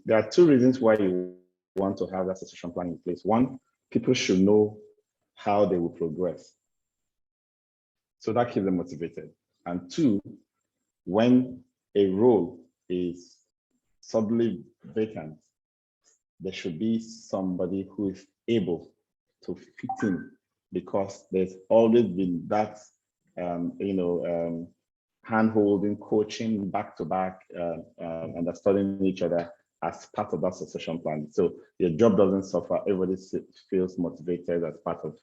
There are two reasons why you want to have that succession plan in place. One, people should know how they will progress. So that keeps them motivated. And two, when a role is suddenly vacant, there should be somebody who is able to fit in, because there's always been that, hand-holding, coaching, back-to-back, understanding each other as part of that succession plan. So your job doesn't suffer. Everybody feels motivated as part of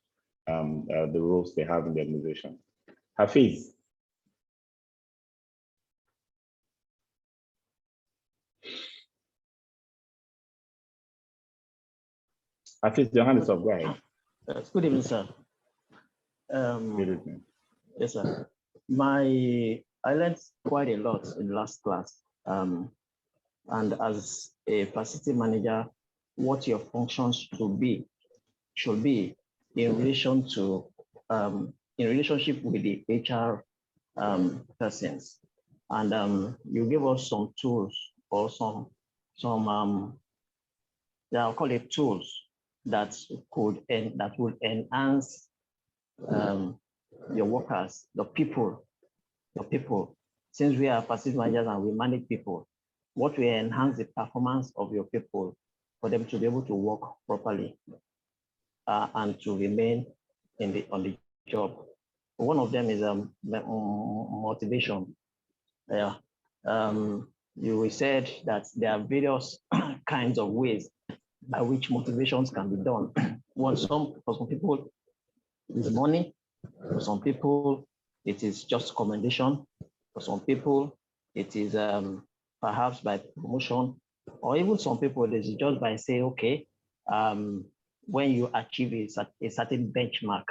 the roles they have in the organization. Hafiz. Hafiz, your hand is up. Go ahead. Good evening, sir. Good evening. Yes, sir. I learned quite a lot in the last class. And as a facility manager, what your functions should be in relation to in relationship with the HR persons. And you give us some tools or some I'll call it tools that would enhance your workers, the people. Since we are facility managers and we manage people, what will enhance the performance of your people for them to be able to work properly and to remain on the job. One of them is motivation. Yeah. You said that there are various kinds of ways by which motivations can be done. For some people, it's money. For some people, it is just commendation. For some people, it is perhaps by promotion, or even some people, it is just by saying, okay, when you achieve a certain benchmark,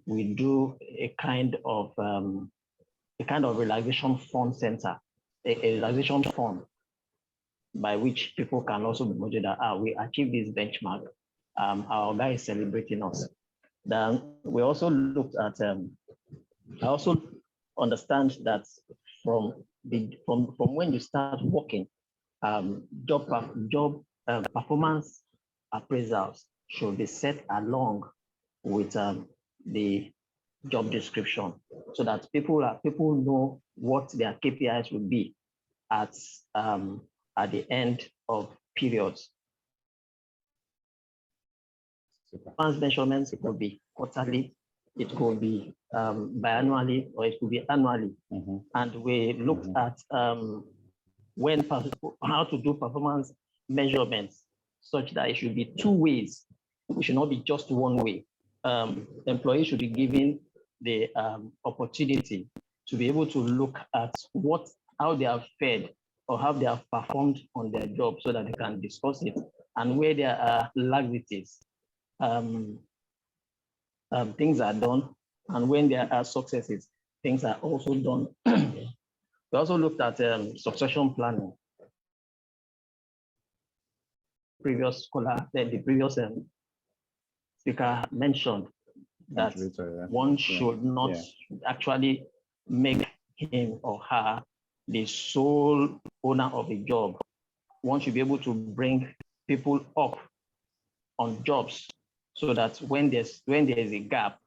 we do a kind of relaxation fund center, a relaxation fund by which people can also be motivated that we achieved this benchmark. Our guy is celebrating us. Then we also looked at, I also understand that from when you start working, job performance appraisals should be set along with the job description, so that people know what their KPIs will be at the end of periods. Performance measurements could be quarterly, it could be biannually, or it could be annually. Mm-hmm. And we looked at how to do performance measurements such that it should be two ways. It should not be just one way. Employees should be given the opportunity to be able to look at how they have fared or how they have performed on their job, so that they can discuss it, and where there are laxities. Things are done, and when there are successes, things are also done. We also looked at succession planning. The previous speaker mentioned that one should not actually make him or her the sole owner of a job. One should be able to bring people up on jobs, so that when there is a gap,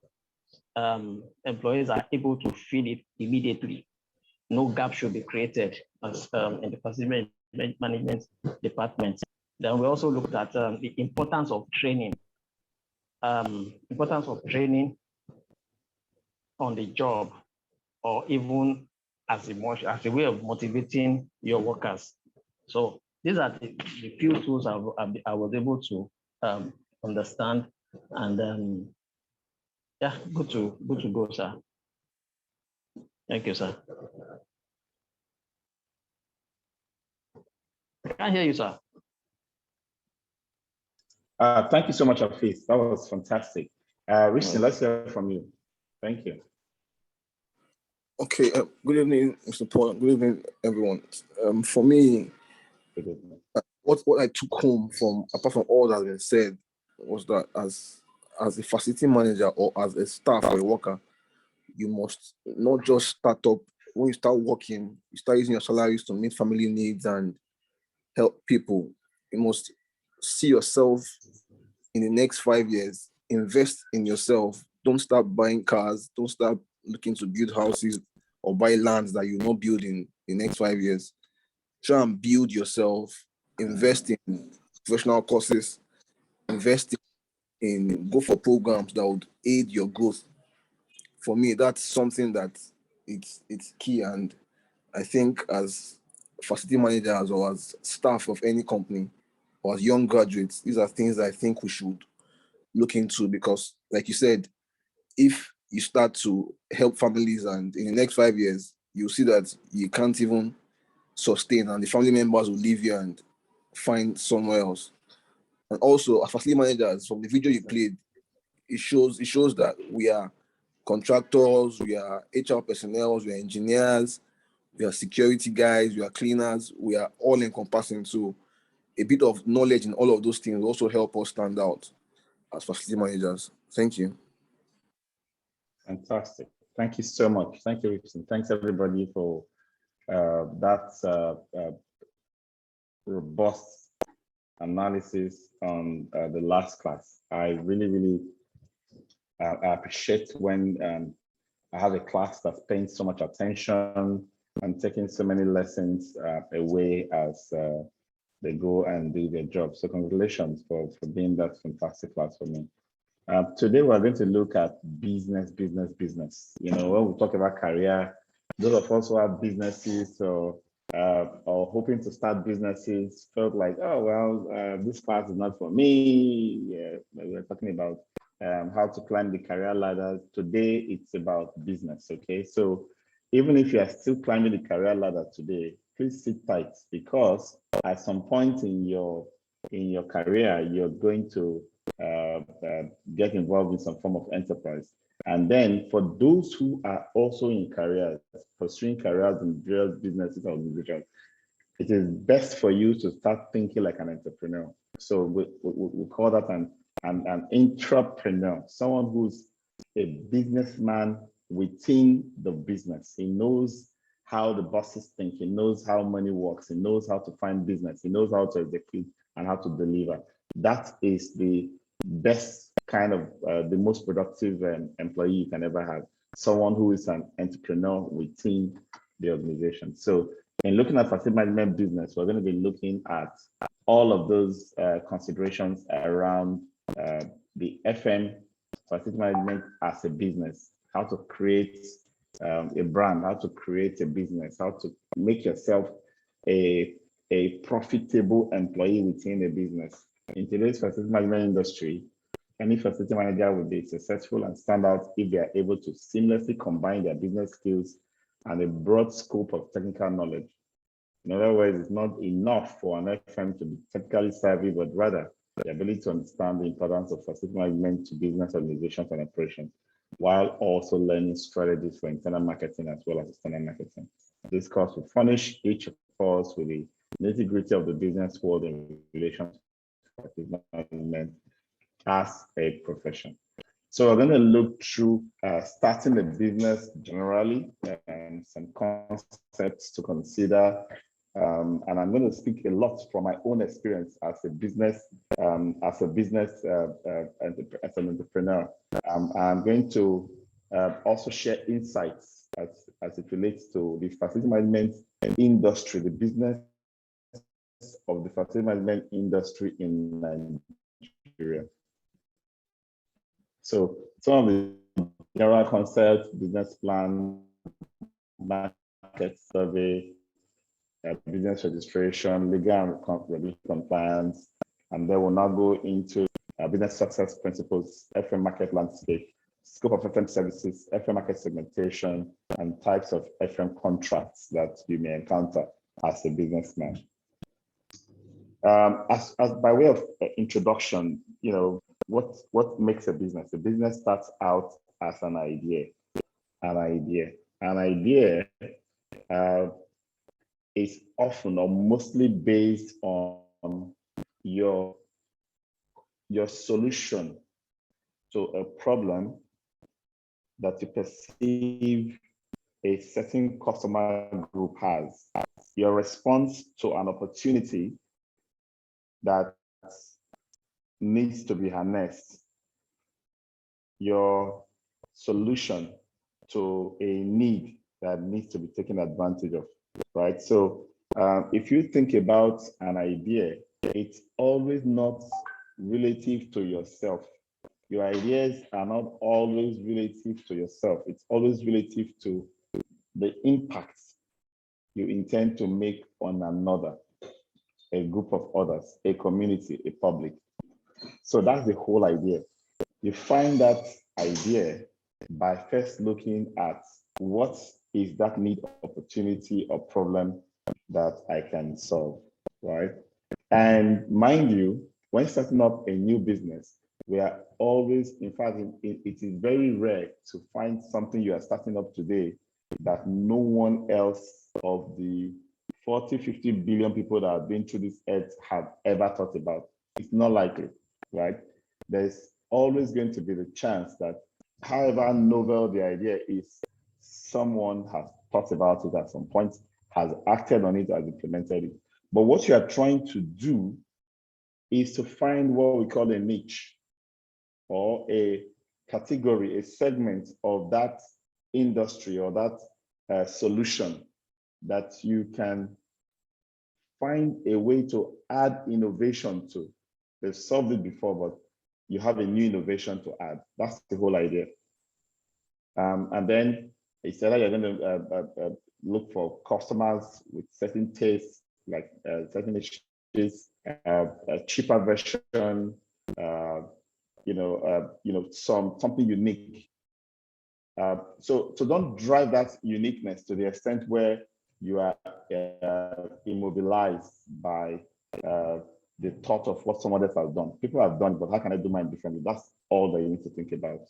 employees are able to fill it immediately. No gap should be created as in the facility management department. Then we also looked at the importance of training. Importance of training on the job, or even as a way of motivating your workers. So these are the few tools I was able to understand, and yeah, good to go, sir. Thank you, sir. I can't hear you, sir. Thank you so much, Hafiz. That was fantastic. Richard, let's hear from you. Thank you. Okay, good evening, Mr. Paul. Good evening, everyone. For me, what I took home from, apart from all that has been said, was that as a facility manager or as a staff or a worker, you must not just start up. When you start working, you start using your salaries to meet family needs and help people. You must see yourself in the next 5 years. Invest in yourself. Don't start buying cars. Don't start looking to build houses or buy lands that you're not building in the next 5 years. Try and build yourself. Invest in professional courses. Invest in go for programs that would aid your growth. For me, that's something that it's key. And I think as facility managers or as staff of any company or as young graduates, these are things that I think we should look into, because like you said, if you start to help families and in the next 5 years, you'll see that you can't even sustain and the family members will leave you and find somewhere else. And also as facility managers, from the video you played, it shows that we are contractors, we are HR personnel, we are engineers, we are security guys, we are cleaners, we are all encompassing. So a bit of knowledge in all of those things also help us stand out as facility managers. Thank you. Fantastic. Thank you so much. Thank you, Richardson. Thanks everybody for that robust analysis on the last class. I really I appreciate when I have a class that's paying so much attention and taking so many lessons away as they go and do their job. So congratulations for being that fantastic class for me. Today we're going to look at business. You know, when we talk about career, those of us who have businesses or hoping to start businesses felt like, oh, well, this class is not for me. Yeah, we're talking about how to climb the career ladder. Today, it's about business, okay? So even if you are still climbing the career ladder today, please sit tight, because at some point in your career, you're going to get involved in some form of enterprise. And then for those who are also in careers, pursuing careers in various businesses or organizations, it is best for you to start thinking like an entrepreneur. So we call that an intrapreneur, someone who's a businessman within the business. He knows how the bosses think, he knows how money works, he knows how to find business, he knows how to execute and how to deliver. That is the best kind of the most productive employee you can ever have, someone who is an entrepreneur within the organization. So in looking at facility management business, we're going to be looking at all of those considerations around the FM facility management as a business, how to create a brand, how to create a business, how to make yourself a profitable employee within a business. In today's facility management industry, any facility manager will be successful and stand out if they are able to seamlessly combine their business skills and a broad scope of technical knowledge. In other words, it's not enough for an FM to be technically savvy, but rather the ability to understand the importance of facility management to business organizations and operations, while also learning strategies for internal marketing as well as external marketing. This course will furnish each of us with the nitty-gritty of the business world in relation to facility management as a profession. So we're going to look through starting a business generally and some concepts to consider. And I'm going to speak a lot from my own experience as an entrepreneur. I'm going to also share insights as it relates to the facility management industry, the business of the facility management industry in Nigeria. So some of the general concepts: business plan, market survey, business registration, legal and regulatory compliance, and then we'll now go into business success principles, FM market landscape, scope of FM services, FM market segmentation, and types of FM contracts that you may encounter as a businessman. As by way of introduction, you know, what makes a business? A business starts out as an idea. An idea is often or mostly based on your solution to a problem that you perceive a certain customer group has, your response to an opportunity that needs to be harnessed, your solution to a need that needs to be taken advantage of, right? So if you think about an idea, it's always not relative to yourself. Your ideas are not always relative to yourself. It's always relative to the impact you intend to make on another, a group of others, a community, a public. So that's the whole idea. You find that idea by first looking at what is that need, opportunity, or problem that I can solve, right? And mind you, when starting up a new business, we are always, in fact, it is very rare to find something you are starting up today that no one else of the 40, 50 billion people that have been through this earth have ever thought about. It's not likely, right? There's always going to be the chance that however novel the idea is, someone has thought about it at some point, has acted on it, has implemented it. But what you are trying to do is to find what we call a niche or a category, a segment of that industry or that solution that you can find a way to add innovation to. They've solved it before, but you have a new innovation to add. That's the whole idea. And then it's either you're going to look for customers with certain tastes, like certain issues, a cheaper version, something unique. So don't drive that uniqueness to the extent where you are immobilized by the thought of what someone else has done. People have done it, but how can I do mine differently? That's all that you need to think about.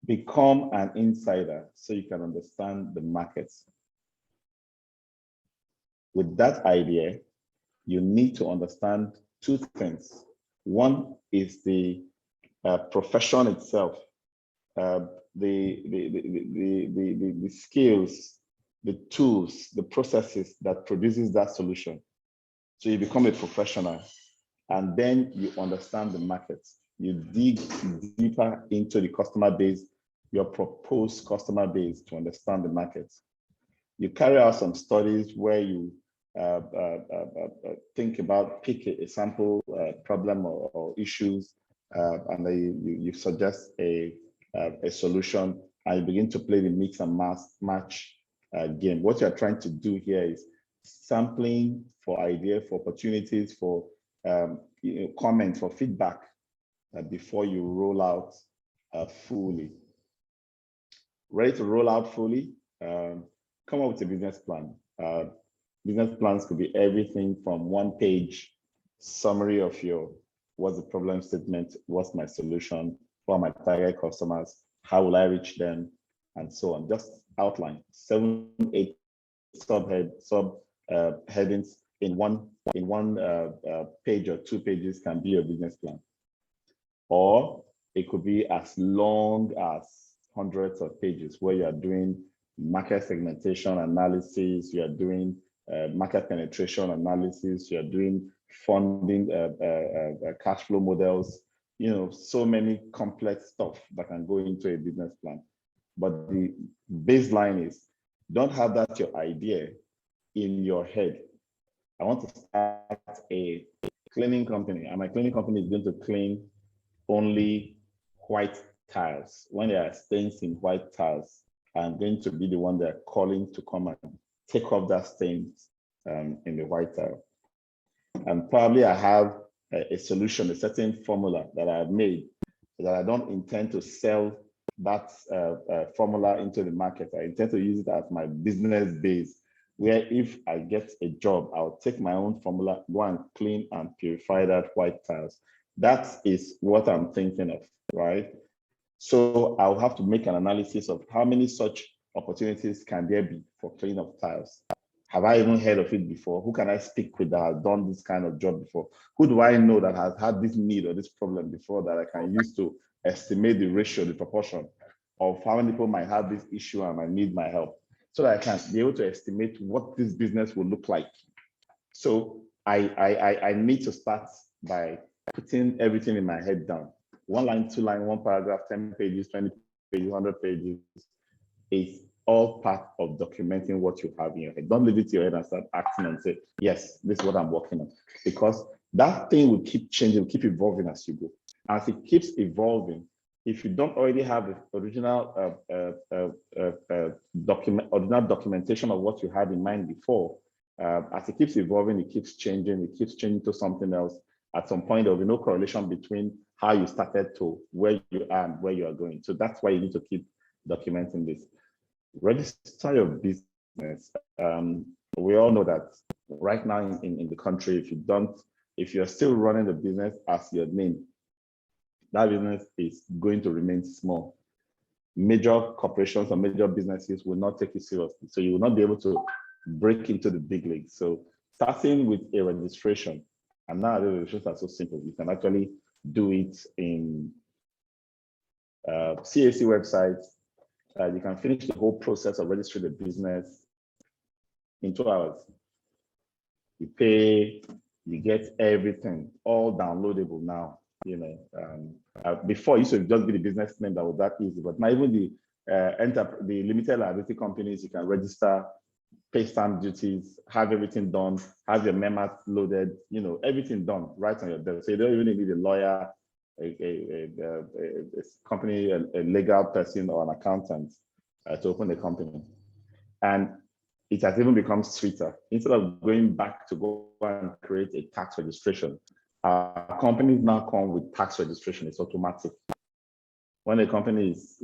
Become an insider so you can understand the markets. With that idea, you need to understand two things. One is the profession itself, the skills, the tools, the processes that produces that solution. So you become a professional, and then you understand the market. You dig deeper into the customer base, your proposed customer base, to understand the market. You carry out some studies where you think about, pick a sample problem or issues, and you suggest a solution, and you begin to play the mix and match game. What you're trying to do here is sampling for idea, for opportunities, for comment, for feedback before you roll out fully. Ready to roll out fully? Come up with a business plan. Business plans could be everything from one-page summary of what's the problem statement, what's my solution, who are my target customers, how will I reach them, and so on. Just outline 7, 8 headings in one page or 2 pages can be your business plan. Or it could be as long as hundreds of pages where you are doing market segmentation analysis, you are doing market penetration analysis, you are doing funding, cash flow models, so many complex stuff that can go into a business plan. But the baseline is, don't have that your idea in your head. I want to start a cleaning company, and my cleaning company is going to clean only white tiles. When there are stains in white tiles, I'm going to be the one they're calling to come and take off that stains in the white tile. And probably I have a solution, a certain formula that I've made that I don't intend to sell that formula into the market. I intend to use it as my business base, where if I get a job, I'll take my own formula, go and clean and purify that white tiles. That is what I'm thinking of, right? So I'll have to make an analysis of how many such opportunities can there be for cleaning of tiles. Have I even heard of it before? Who can I speak with that has done this kind of job before? Who do I know that has had this need or this problem before that I can use to estimate the ratio, the proportion of how many people might have this issue and might need my help, so that I can be able to estimate what this business will look like. So I need to start by putting everything in my head down. 1 line, 2 line, 1 paragraph, 10 pages, 20 pages, 100 pages. It's all part of documenting what you have in your head. Don't leave it to your head and start acting and say, yes, this is what I'm working on. Because that thing will keep changing, will keep evolving as you go. As it keeps evolving, if you don't already have the original documentation of what you had in mind before, as it keeps evolving, it keeps changing to something else. At some point, there will be no correlation between how you started to where you are and where you are going. So that's why you need to keep documenting this. Register your business. We all know that right now in the country, if you're still running the business as your name, that business is going to remain small. Major corporations or major businesses will not take you seriously. So you will not be able to break into the big leagues. So starting with a registration, and now the registrations are so simple. You can actually do it in CAC websites. You can finish the whole process of registering the business in 2 hours. You pay, you get everything, all downloadable now. You know, before it used to just be the business name that was that easy, but now even the limited liability companies, you can register, pay stamp duties, have everything done, have your memos loaded, you know, everything done right on your desk. So you don't even need a lawyer, a company, a legal person or an accountant to open the company. And it has even become sweeter. Instead of going back to go and create a tax registration, companies now come with tax registration. It's automatic. When a company is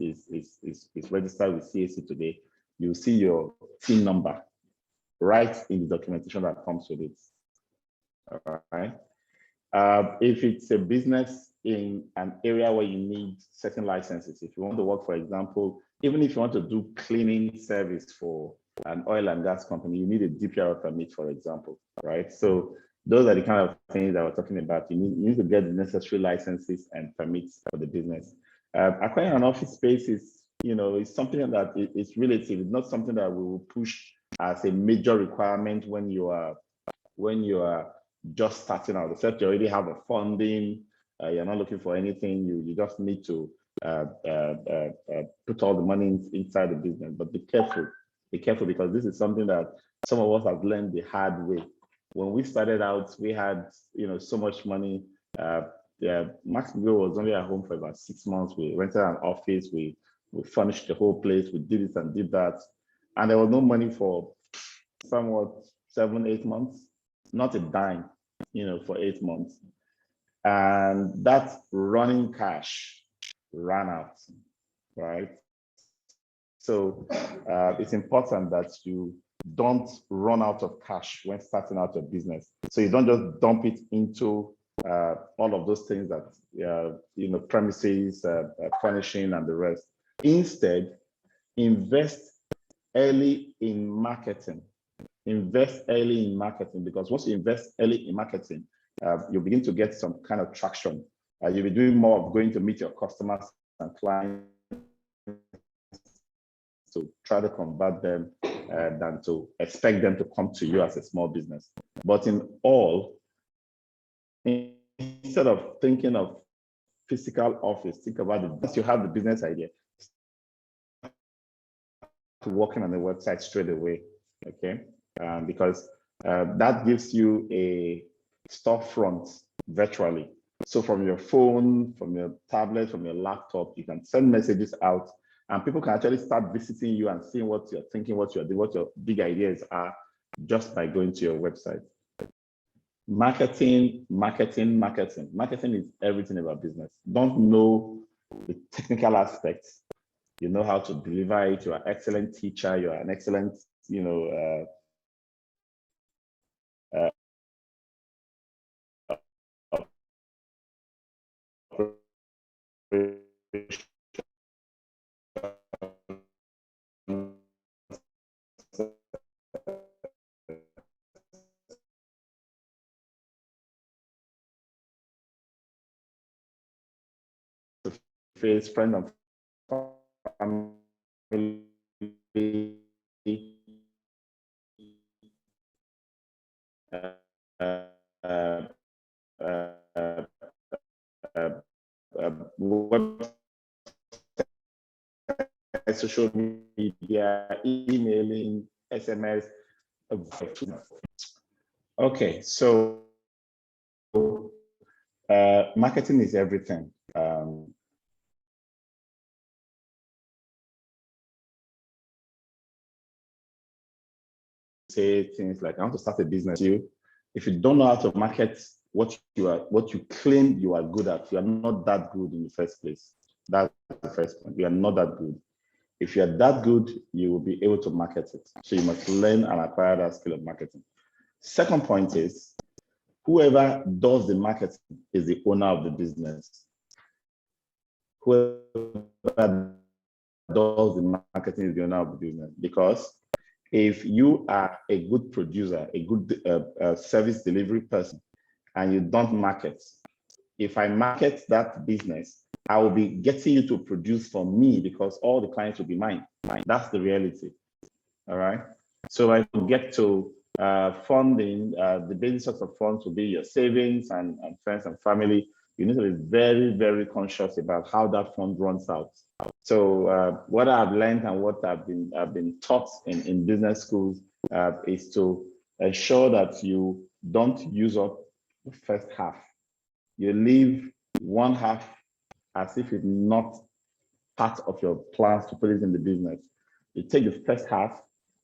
registered with CAC today, you see your TIN number right in the documentation that comes with it. All right. If it's a business in an area where you need certain licenses, if you want to work, for example, even if you want to do cleaning service for an oil and gas company, you need a DPR permit, for example, right? So those are the kind of things that we're talking about. You need to get the necessary licenses and permits for the business. Acquiring an office space is, you know, it's something that it's relative. It's not something that we will push as a major requirement when you are just starting out. Except you already have a funding, you're not looking for anything. You just need to put all the money inside the business. But be careful because this is something that some of us have learned the hard way. When we started out, we had, you know, so much money. Max-Migold was only at home for about 6 months. We rented an office. We furnished the whole place. We did this and did that, and there was no money for somewhat 7-8 months, not a dime, you know, for 8 months, and that running cash ran out, right? So it's important that you don't run out of cash when starting out your business. So you don't just dump it into all of those things that, you know, premises, furnishing and the rest. Instead, invest early in marketing. Invest early in marketing, because once you invest early in marketing, you begin to get some kind of traction. You'll be doing more of going to meet your customers and clients to try to convert them than to expect them to come to you as a small business. But in all, instead of thinking of physical office, think about it. Once you have the business idea, working on the website straight away, okay? Because that gives you a storefront virtually. So from your phone, from your tablet, from your laptop, you can send messages out, and people can actually start visiting you and seeing what you're thinking, what you're doing, what your big ideas are, just by going to your website. Marketing is everything about business. Don't know the technical aspects. You know how to deliver it. You're an excellent teacher. You're an excellent, you know, face, friend and family, social media, emailing, SMS. Okay, so marketing is everything. Say things like, I want to start a business. If you don't know how to market what you claim you are good at, you are not that good in the first place. That's the first point. You are not that good. If you are that good, you will be able to market it. So you must learn and acquire that skill of marketing. Second point is, whoever does the marketing is the owner of the business. Whoever does the marketing is the owner of the business, because if you are a good producer, a good service delivery person, and you don't market, if I market that business, I will be getting you to produce for me because all the clients will be mine. That's the reality. All right. So I get to funding, the basic sorts of funds will be your savings and friends and family. You need to be very, very conscious about how that fund runs out. So what I've learned and what I've been taught in business schools is to ensure that you don't use up the first half. You leave one half as if it's not part of your plans to put it in the business. You take the first half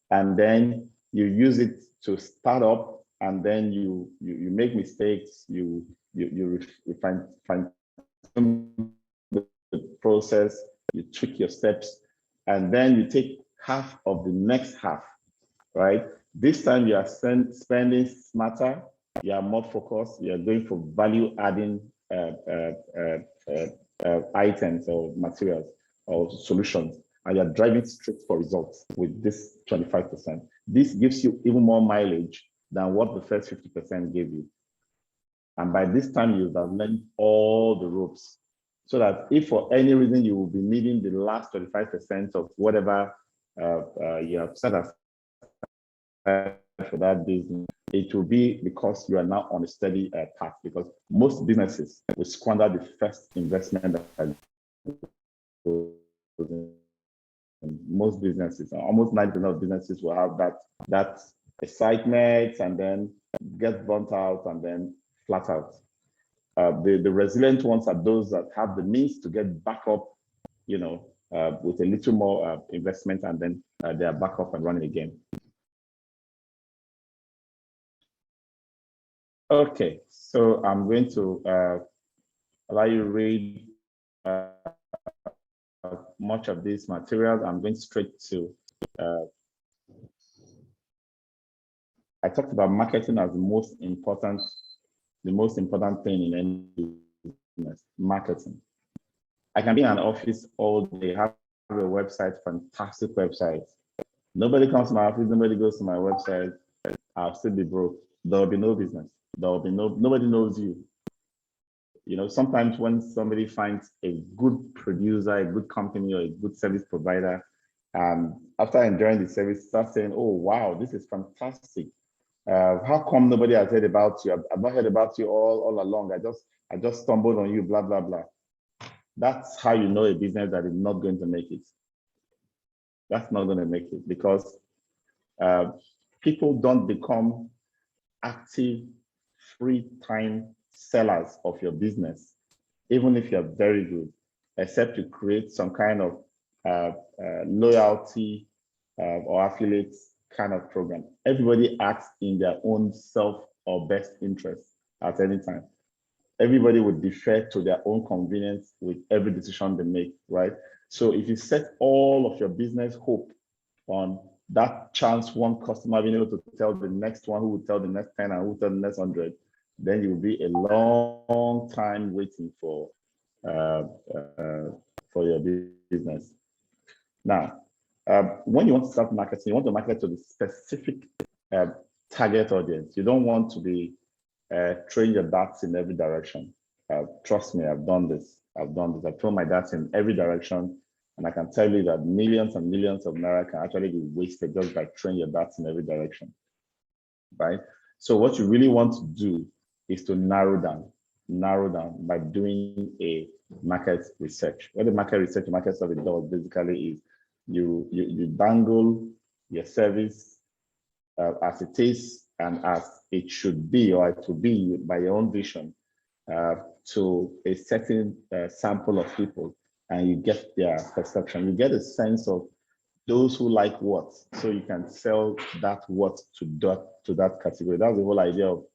and then you use it to start up, and then you make mistakes, you refine the process, you tweak your steps, and then you take half of the next half, right? This time you are spending smarter, you are more focused, you are going for value adding items or materials or solutions, and you're driving straight for results with this 25%. This gives you even more mileage than what the first 50% gave you. And by this time, you have learned all the ropes, so that if for any reason you will be needing the last 25% of whatever you have set aside for that business, it will be because you are now on a steady path, because most businesses will squander the first investment that most businesses, almost 90% of businesses will have that excitement and then get burnt out and then flat out. The resilient ones are those that have the means to get back up, with a little more investment, and then they are back up and running again. Okay, so I'm going to allow you to read much of these materials. I'm going straight to, I talked about marketing as the most important thing in any business, marketing. I can be in an office all day, have a website, fantastic website. Nobody comes to my office, nobody goes to my website, I'll still be broke. There will be no business. There will be nobody knows you. Sometimes when somebody finds a good producer, a good company, or a good service provider, after enjoying the service, start saying, "Oh, wow, this is fantastic. How come nobody has heard about you? I've not heard about you all along. I just stumbled on you, blah, blah, blah." That's how you know a business that is not going to make it. That's not going to make it, because people don't become active, free time sellers of your business, even if you're very good, except you create some kind of loyalty or affiliates kind of program. Everybody acts in their own self or best interest at any time. Everybody would defer to their own convenience with every decision they make, right? So if you set all of your business hope on that chance one customer being able to tell the next one, who will tell the next 10, and who will tell the next 100, then you will be a long time waiting for your business. Now, when you want to start marketing, you want to market to the specific target audience. You don't want to be throwing your darts in every direction. Trust me, I've done this. I've thrown my darts in every direction, and I can tell you that millions and millions of naira can actually be wasted just by throwing your darts in every direction, right? So what you really want to do is to narrow down by doing a market research. What the market research, market survey does basically is you dangle your service as it is and as it should be, or it will be by your own vision, to a certain sample of people, and you get their perception. You get a sense of those who like what, so you can sell that what to that category. That's the whole idea of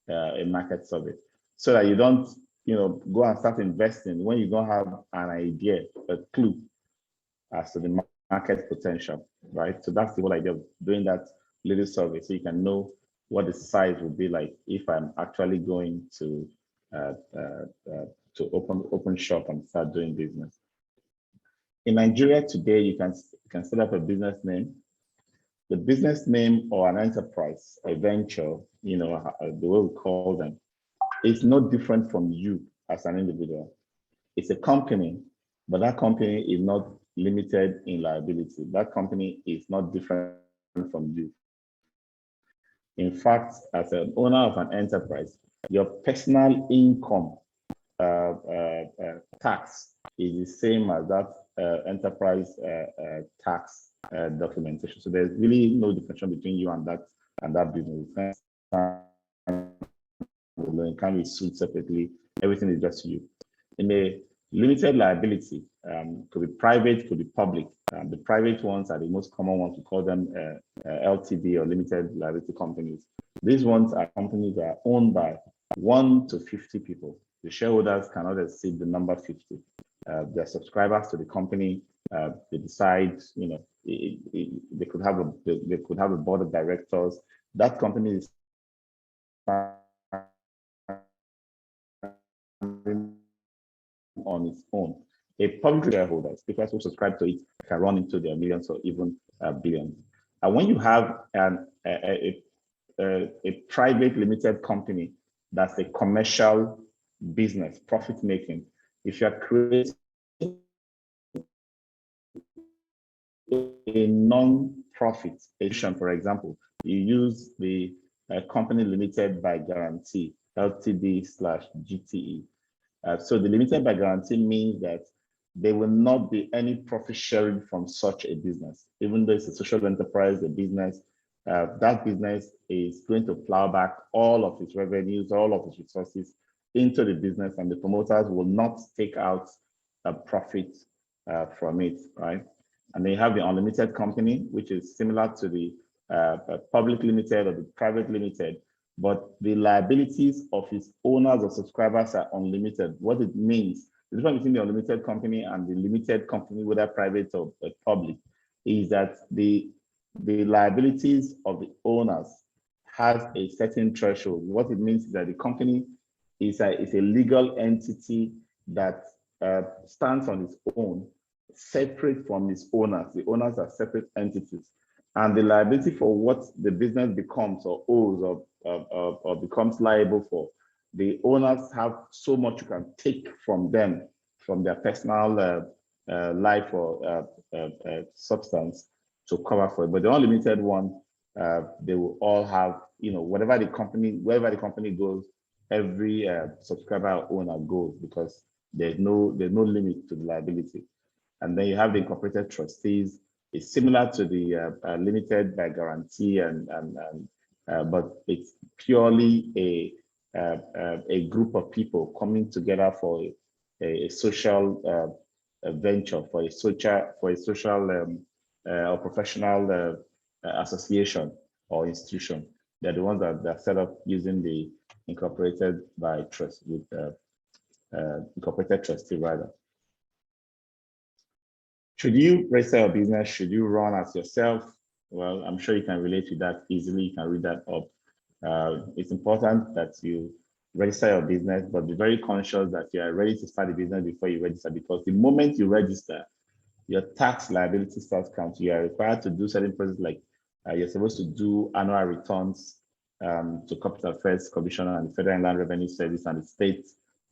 a market survey, so that you don't, go and start investing when you don't have an idea, a clue as to the market potential, right? So that's the whole idea of doing that little survey, so you can know what the size would be like if I'm actually going to open shop and start doing business. In Nigeria today, you can set up a business name. The business name or an enterprise, a venture, the way we call them, is no different from you as an individual. It's a company, but that company is not limited in liability. That company is not different from you. In fact, as an owner of an enterprise, your personal income tax is the same as that enterprise tax documentation. So there's really no differentiation between you and that business. It can be sued separately. Everything is just you. In a limited liability, could be private, could be public. The private ones are the most common ones. We call them LTD or limited liability companies. These ones are companies that are owned by 1 to 50 people. The shareholders cannot exceed the number 50. They're subscribers to the company. They decide, they could have a board of directors. That company is on its own. A public shareholder, people who subscribe to it, can run into their millions or even billions. And when you have a private limited company that's a commercial business, profit making, if you're creating a non-profit station, for example, you use the company limited by guarantee, LTD/GTE. So the limited by guarantee means that there will not be any profit sharing from such a business. Even though it's a social enterprise, a business, that business is going to plow back all of its revenues, all of its resources into the business, and the promoters will not take out a profit from it, right? And then you have the unlimited company, which is similar to the public limited or the private limited, but the liabilities of its owners or subscribers are unlimited. What it means, the difference between the unlimited company and the limited company, whether private or public, is that the liabilities of the owners has a certain threshold. What it means is that the company is a legal entity that stands on its own, separate from its owners. The owners are separate entities. And the liability for what the business becomes or owes or becomes liable for, the owners have so much you can take from them, from their personal life or substance to cover for it. But the unlimited one, they will all have, wherever the company goes, every subscriber or owner goes, because there's no limit to the liability. And then you have the incorporated trustees. It's similar to the limited by guarantee, but it's purely a group of people coming together for a social venture, for a social or professional association or institution. They're the ones that are set up using the incorporated by trust with incorporated trustee rather. Should you register your business? Should you run as yourself? Well, I'm sure you can relate to that easily. You can read that up. It's important that you register your business, but be very conscious that you are ready to start the business before you register, because the moment you register, your tax liability starts counting. You are required to do certain processes, like you're supposed to do annual returns to Capital Affairs Commissioner and the Federal Inland Revenue Service and the State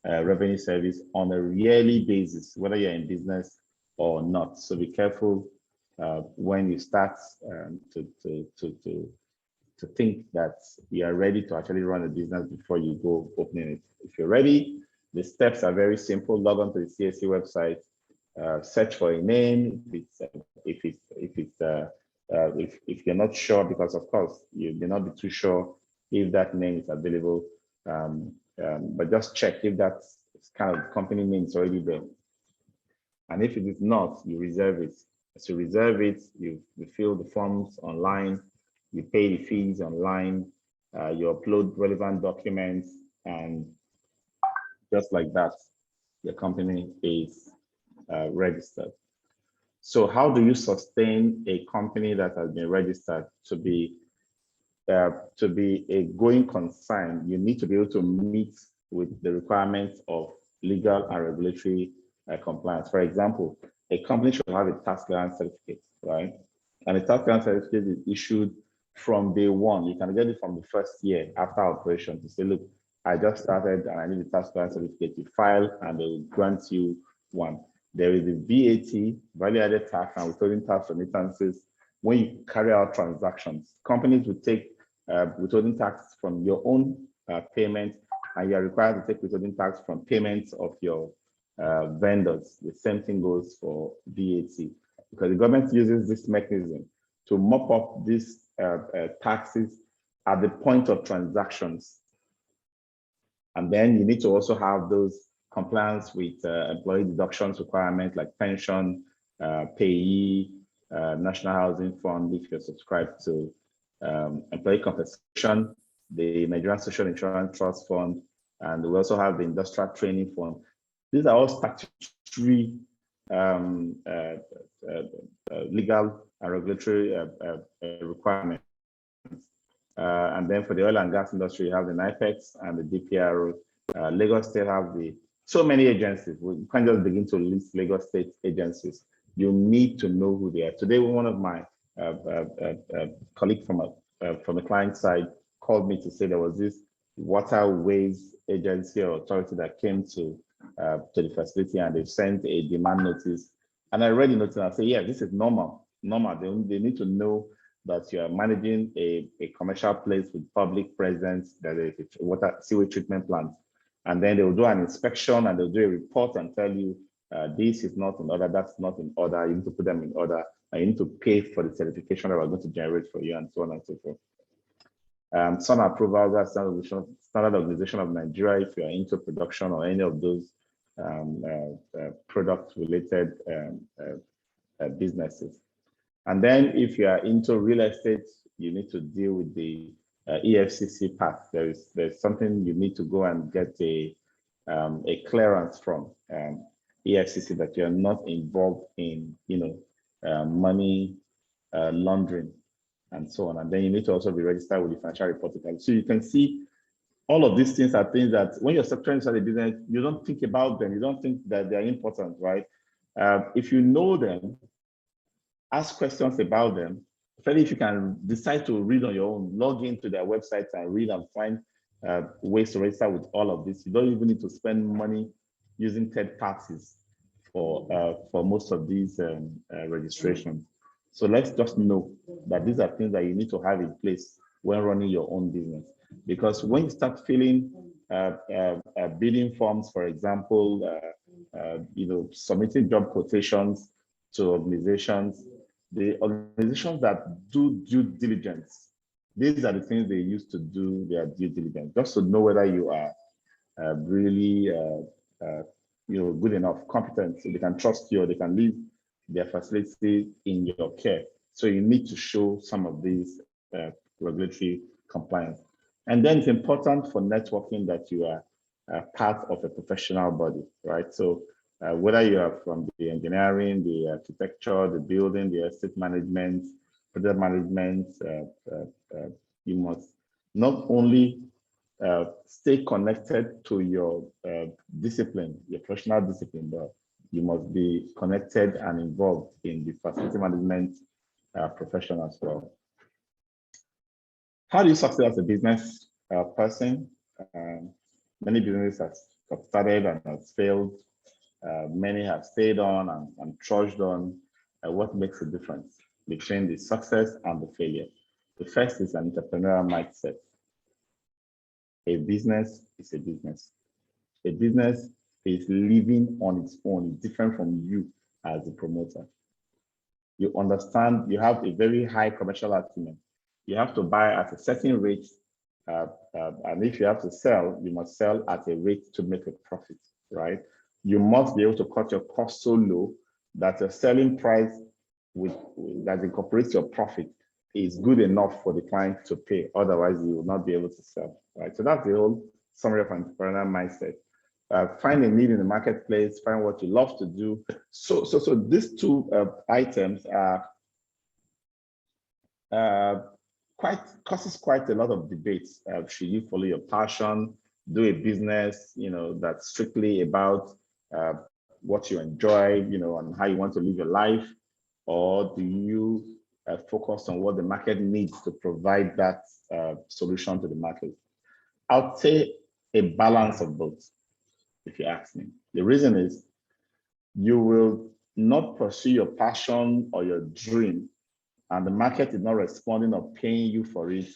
Revenue Service on a yearly basis, whether you're in business or not. So be careful when you start to think that you are ready to actually run a business before you go opening it. If you're ready, the steps are very simple. Log on to the CAC website, search for a name. If it's a if you're not sure, because of course you may not be too sure if that name is available, but just check if that kind of company name is already there. And if it is not, you reserve it. As you reserve it, you fill the forms online, you pay the fees online, you upload relevant documents, and just like that, your company is registered. So how do you sustain a company that has been registered to be a going concern? You need to be able to meet with the requirements of legal and regulatory compliance. For example, a company should have a tax clearance certificate, right? And a tax clearance certificate is issued from day one. You can get it from the first year after operation to say, look, I just started and I need a tax clearance certificate. You file and they will grant you one. There is the VAT, value added tax, and withholding tax remittances. When you carry out transactions, companies will take withholding tax from your own payment, and you are required to take withholding tax from payments of your vendors. The same thing goes for VAT, because the government uses this mechanism to mop up these taxes at the point of transactions. And then you need to also have those compliance with employee deductions requirements like pension, payee, National Housing Fund, if you're subscribed to employee compensation, the Nigerian Social Insurance Trust Fund, and we also have the Industrial Training Fund. These are all statutory legal and regulatory requirements. And then for the oil and gas industry, you have the NIPEX and the DPRO. Lagos State have so many agencies. We can't just begin to list Lagos State agencies. You need to know who they are. Today, one of my colleague from a client side called me to say there was this waterways agency or authority that came to the facility, and they sent a demand notice. And I read the notice and I say, yeah, this is normal. They need to know that you are managing a commercial place with public presence, that is a water sewage treatment plant. And then they will do an inspection and they'll do a report and tell you this is not in order, that's not in order. You need to put them in order, and you need to pay for the certification that we're going to generate for you, and so on and so forth. Some approvals are Standard Organization of Nigeria if you are into production or any of those product-related businesses. And then if you are into real estate, you need to deal with the EFCC part. There's something you need to go and get a clearance from EFCC that you're not involved in, money laundering and so on. And then you need to also be registered with the Financial Reporting. So you can see all of these things are things that when you're trying to start a business, you don't think about them. You don't think that they're important, right? If you know them, ask questions about them. Especially if you can decide to read on your own, log into their websites and read and find ways to register with all of this. You don't even need to spend money using third parties for most of these registrations. So let's just know that these are things that you need to have in place when running your own business. Because when you start filling bidding forms, for example, submitting job quotations to organizations, the organizations that do due diligence, these are the things they use to do their due diligence, just to know whether you are really good enough, competent, so they can trust you, or they can leave their facility in your care. So you need to show some of these regulatory compliance. And then it's important for networking that you are part of a professional body, right? So whether you are from the engineering, the architecture, the building, the estate management, project management, you must not only stay connected to your discipline, your professional discipline, but you must be connected and involved in the facility management profession as well. How do you succeed as a business person? Many businesses have started and have failed. Many have stayed on and trudged on. What makes a difference between the success and the failure? The first is an entrepreneurial mindset. A business is a business. A business is living on its own, it's different from you as a promoter. You understand, you have a very high commercial acumen. You have to buy at a certain rate, and if you have to sell, you must sell at a rate to make a profit, right? You must be able to cut your cost so low that your selling price that incorporates your profit is good enough for the client to pay. Otherwise, you will not be able to sell, right? So that's the whole summary of entrepreneurial mindset. Find a need in the marketplace, find what you love to do. So these two items are causes quite a lot of debates. Should you follow your passion, do a business, that's strictly about what you enjoy, and how you want to live your life, or do you focus on what the market needs to provide that solution to the market? I'll say a balance of both, if you ask me. The reason is you will not pursue your passion or your dream, and the market is not responding or paying you for it,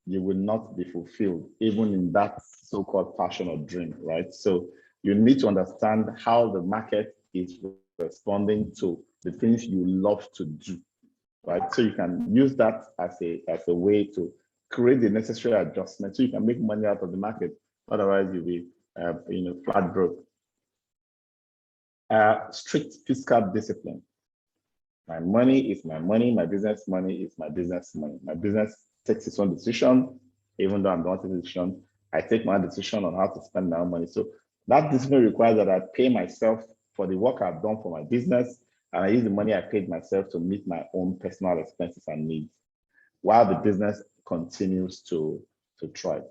you will not be fulfilled, even in that so-called passion or dream, right? So you need to understand how the market is responding to the things you love to do, right? So you can use that as a way to create the necessary adjustment so you can make money out of the market. Otherwise, you'll be flat broke. Strict fiscal discipline. My money is my money. My business money is my business money. My business takes its own decision, even though I'm the one taking the decision. I take my decision on how to spend my own money. So that discipline requires that I pay myself for the work I've done for my business, and I use the money I paid myself to meet my own personal expenses and needs, while the business continues to thrive.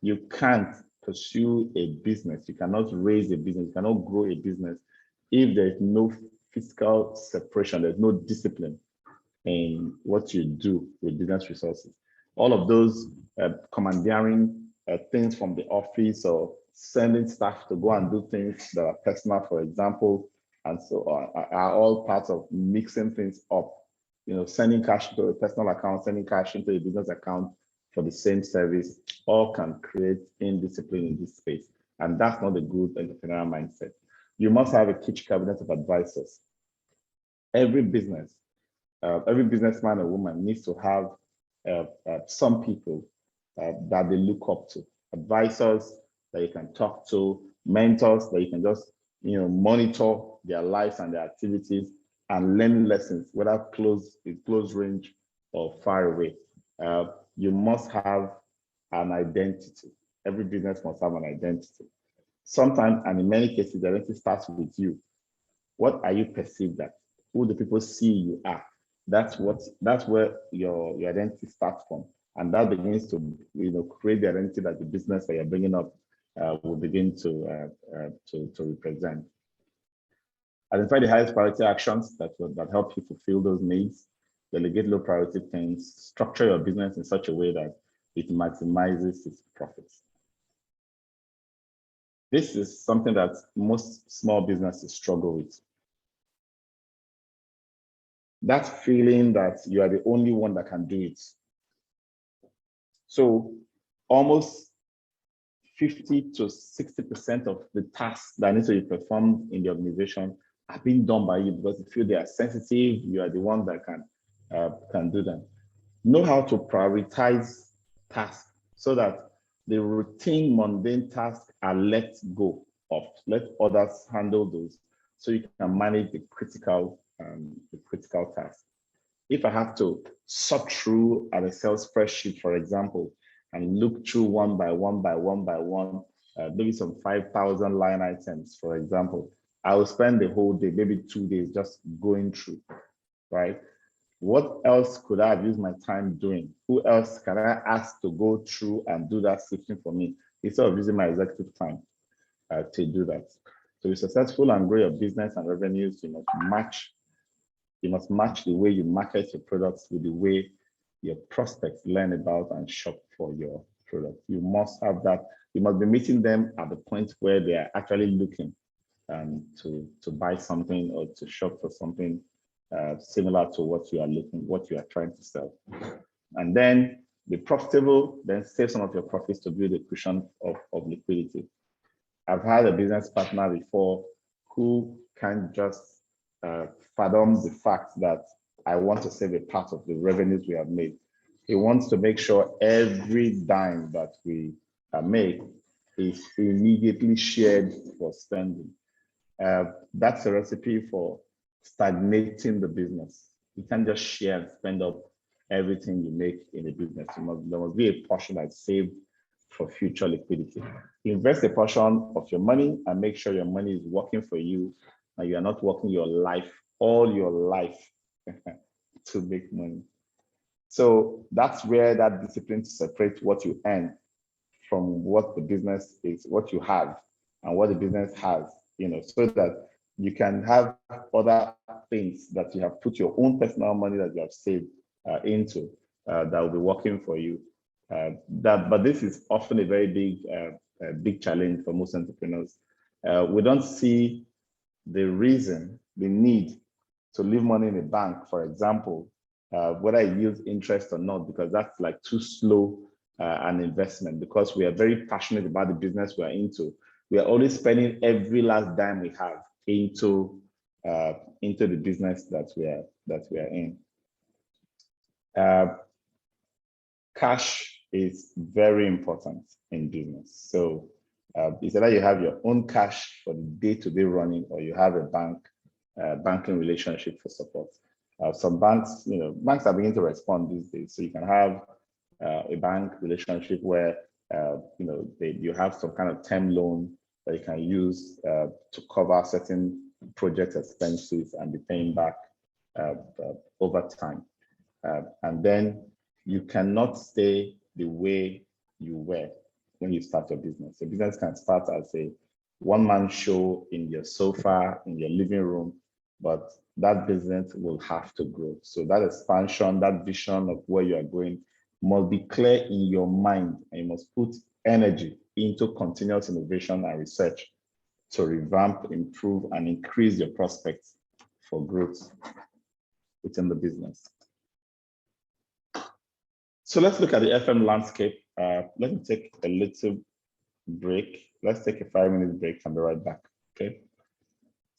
You can't pursue a business. You cannot raise a business. You cannot grow a business if there's no fiscal separation, there's no discipline in what you do with business resources. All of those commandeering things from the office or sending staff to go and do things that are personal, for example, and so on, are all parts of mixing things up. Sending cash to a personal account, sending cash into a business account for the same service, all can create indiscipline in this space. And that's not a good entrepreneurial mindset. You must have a kitchen cabinet of advisors. Every businessman or woman needs to have some people that they look up to, advisors that you can talk to, mentors that you can just monitor their lives and their activities and learn lessons, whether close range or far away. You must have an identity. Every business must have an identity. Sometimes, and in many cases, the identity starts with you. What are you perceived as? Who do people see you are? That's where your identity starts from, and that begins to create the identity that the business that you're bringing up will begin to represent. Identify the highest priority actions that help you fulfill those needs. Delegate low priority things. Structure your business in such a way that it maximizes its profits. This is something that most small businesses struggle with. That feeling that you are the only one that can do it. So almost 50 to 60% of the tasks that need to be performed in the organization are being done by you because you feel they are sensitive, you are the one that can do them. Know how to prioritize tasks so that the routine, mundane tasks are let go of. Let others handle those so you can manage the critical tasks. If I have to sort through an Excel spreadsheet, for example, and look through one by one, maybe some 5,000 line items, for example, I will spend the whole day, maybe 2 days, just going through, right? What else could I have used my time doing? Who else can I ask to go through and do that sifting for me instead of using my executive time to do that? To be successful and grow your business and revenues, you must match the way you market your products with the way your prospects learn about and shop for your product. You must have that. You must be meeting them at the point where they are actually looking to buy something or to shop for something similar to what you are trying to sell. And then be profitable, then save some of your profits to build a cushion of liquidity. I've had a business partner before who can just fathom the fact that I want to save a part of the revenues we have made. He wants to make sure every dime that we make is immediately shared for spending. That's a recipe for stagnating the business. You can't just share and spend up everything you make in a business. There must be a portion that's saved for future liquidity. Invest a portion of your money and make sure your money is working for you and you are not working your life, all your life to make money. So that's where that discipline to separate what you earn from what the business is, what you have and what the business has, so that you can have other things that you have put your own personal money that you have saved into that will be working for you. But this is often a very big challenge for most entrepreneurs. We don't see the need to leave money in a bank, for example, whether it yields interest or not, because that's like too slow an investment, because we are very passionate about the business we are into. We are always spending every last dime we have into the business that we are in. Cash is very important in business. So it's either you have your own cash for the day-to-day running, or you have a banking relationship for support. Some banks, banks are beginning to respond these days. So you can have a bank relationship where you have some kind of term loan that you can use to cover certain project expenses and be paying back over time. And then you cannot stay the way you were when you start your business. Your business can start as a one-man show in your sofa, in your living room, but that business will have to grow. So that expansion, that vision of where you are going must be clear in your mind, and you must put energy into continuous innovation and research to revamp, improve, and increase your prospects for growth within the business. So let's look at the FM landscape. Let me take a little break. Let's take a 5-minute break and be right back, okay?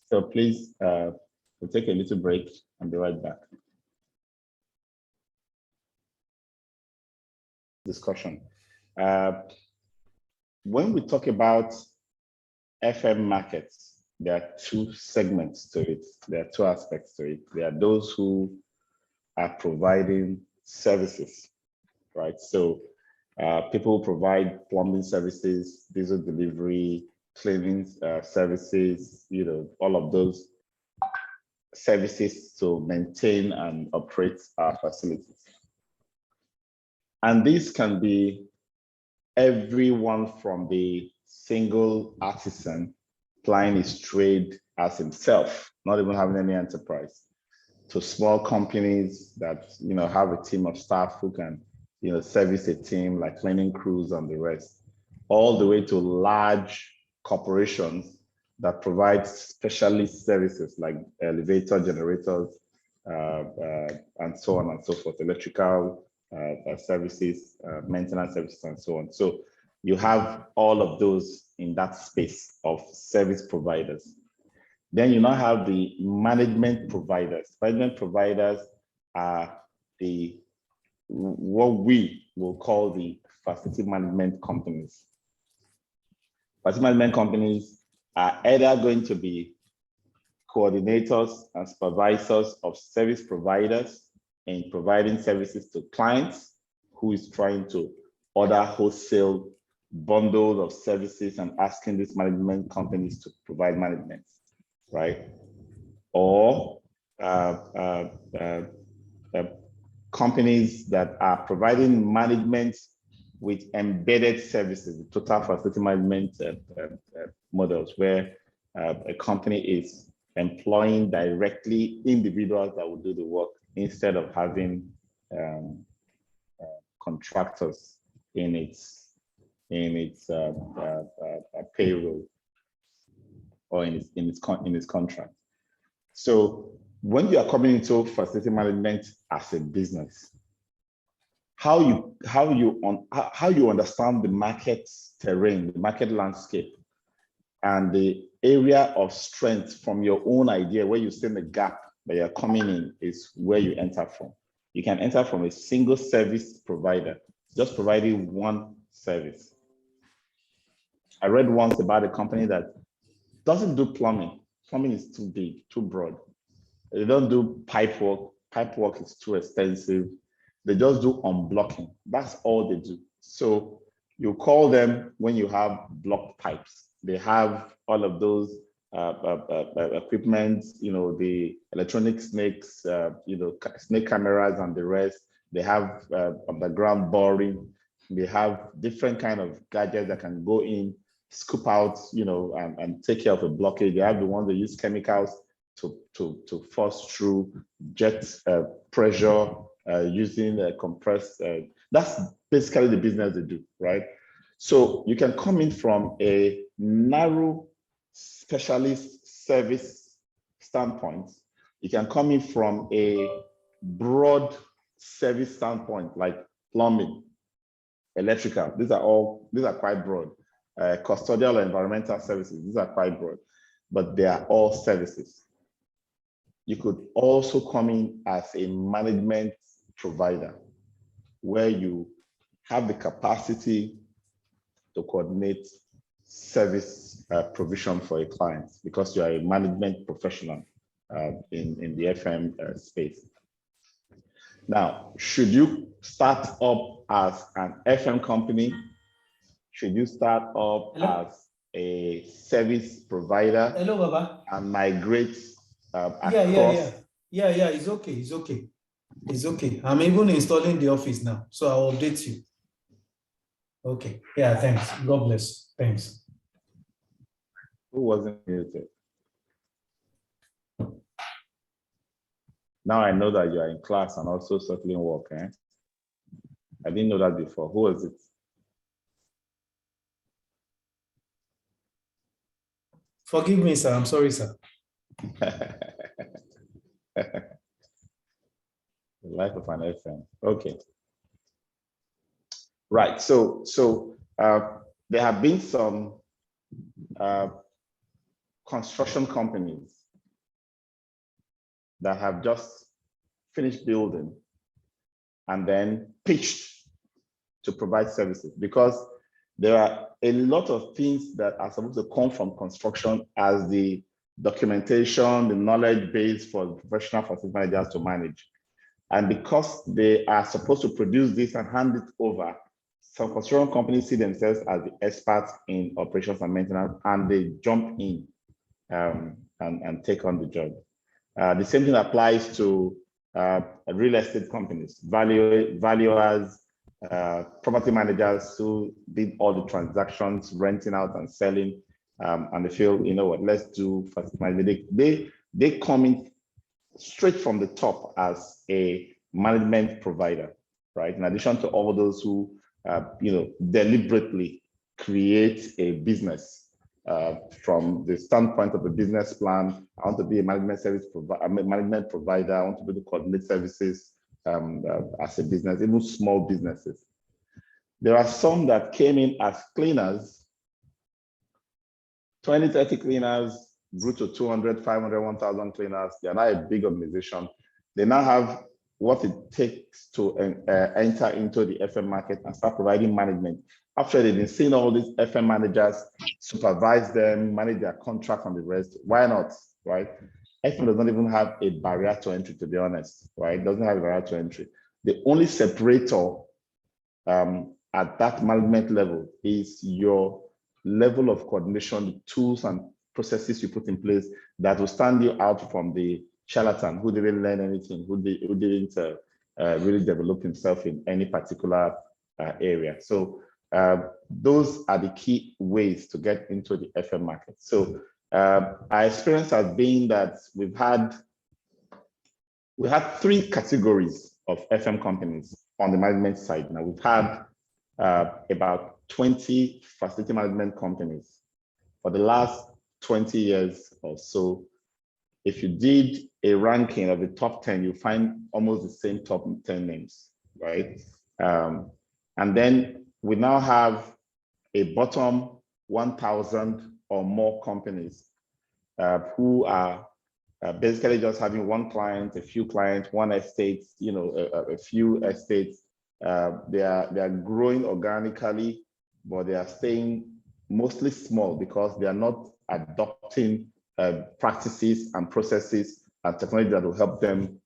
So please, we'll take a little break and be right back. Discussion. When we talk about FM markets, there are two segments to it. There are two aspects to it. There are those who are providing services, right? So people who provide plumbing services, diesel delivery, cleaning services, all of those services to maintain and operate our facilities. And this can be everyone from the single artisan plying his trade as himself, not even having any enterprise, to small companies that have a team of staff who can service a team like cleaning crews and the rest, all the way to large corporations that provide specialist services like elevator generators and so on and so forth, electrical services, maintenance services, and so on. So you have all of those in that space of service providers. Then you now have the management providers. Management providers are what we will call the facility management companies. Facility management companies are either going to be coordinators and supervisors of service providers in providing services to clients who is trying to order wholesale bundles of services and asking these management companies to provide management, right? Or companies that are providing management with embedded services, the total facility management models, where a company is employing directly individuals that will do the work instead of having contractors in its payroll or in its contract. So when you are coming into facility management as a business, how you understand the market terrain, the market landscape, and the area of strength from your own idea where you see the gap that you're coming in is where you enter from. You can enter from a single service provider, just providing one service. I read once about a company that doesn't do plumbing. Plumbing is too big, too broad. They don't do pipe work. Pipe work is too extensive. They just do unblocking. That's all they do. So you call them when you have blocked pipes. They have all of those equipment, the electronic snakes, snake cameras and the rest. They have underground boring. They have different kind of gadgets that can go in, scoop out, and take care of a blockage. They have the ones that use chemicals to force through jet pressure using compressed. That's basically the business they do, right? So you can come in from a narrow specialist service standpoint. You can come in from a broad service standpoint, like plumbing, electrical. These are quite broad. Custodial or environmental services, these are quite broad, but they are all services. You could also come in as a management provider where you have the capacity to coordinate service provision for a client because you are a management professional in the FM space. Now, should you start up as an FM company? Should you start up as a service provider? Hello, Baba. And migrate across? Yeah, it's okay. It's okay. I'm even installing the office now, so I'll update you. Okay. Yeah, thanks. God bless. Thanks. Who wasn't muted? Now I know that you are in class and also settling work. I didn't know that before. Who was it? Forgive me, sir. I'm sorry, sir. The life of an FM. Okay. Right. So there have been some construction companies that have just finished building and then pitched to provide services, because there are a lot of things that are supposed to come from construction as the documentation, the knowledge base for professional facility managers to manage. And because they are supposed to produce this and hand it over, some construction companies see themselves as the experts in operations and maintenance, and they jump in and take on the job. The same thing applies to real estate companies, valuers, property managers who did all the transactions, renting out and selling, and they feel, you know what, let's do facility management. They come in straight from the top as a management provider, right? In addition to all those who, deliberately create a business from the standpoint of a business plan. I want to be a management service provider, management provider. I want to be able to coordinate services as a business, even small businesses. There are some that came in as cleaners, 20, 30 cleaners, grew to 200, 500, 1,000 cleaners. They're not a big organization. They now have what it takes to enter into the FM market and start providing management. After they've been seeing all these FM managers supervise them, manage their contract and the rest, why not, right? FM does not even have a barrier to entry, to be honest, right? It doesn't have a barrier to entry. The only separator at that management level is your level of coordination, the tools and processes you put in place that will stand you out from the charlatan who didn't learn anything, who didn't really develop himself in any particular area. So those are the key ways to get into the FM market. So our experience has been that we had 3 categories of FM companies on the management side. Now we've had about 20 facility management companies for the last 20 years or so. If you did a ranking of the top 10, you find almost the same top 10 names, right? And then we now have a bottom 1,000 or more companies who are basically just having one client, a few clients, one estate, a few estates. They are growing organically, but they are staying mostly small because they are not adopting practices and processes and technology that will help them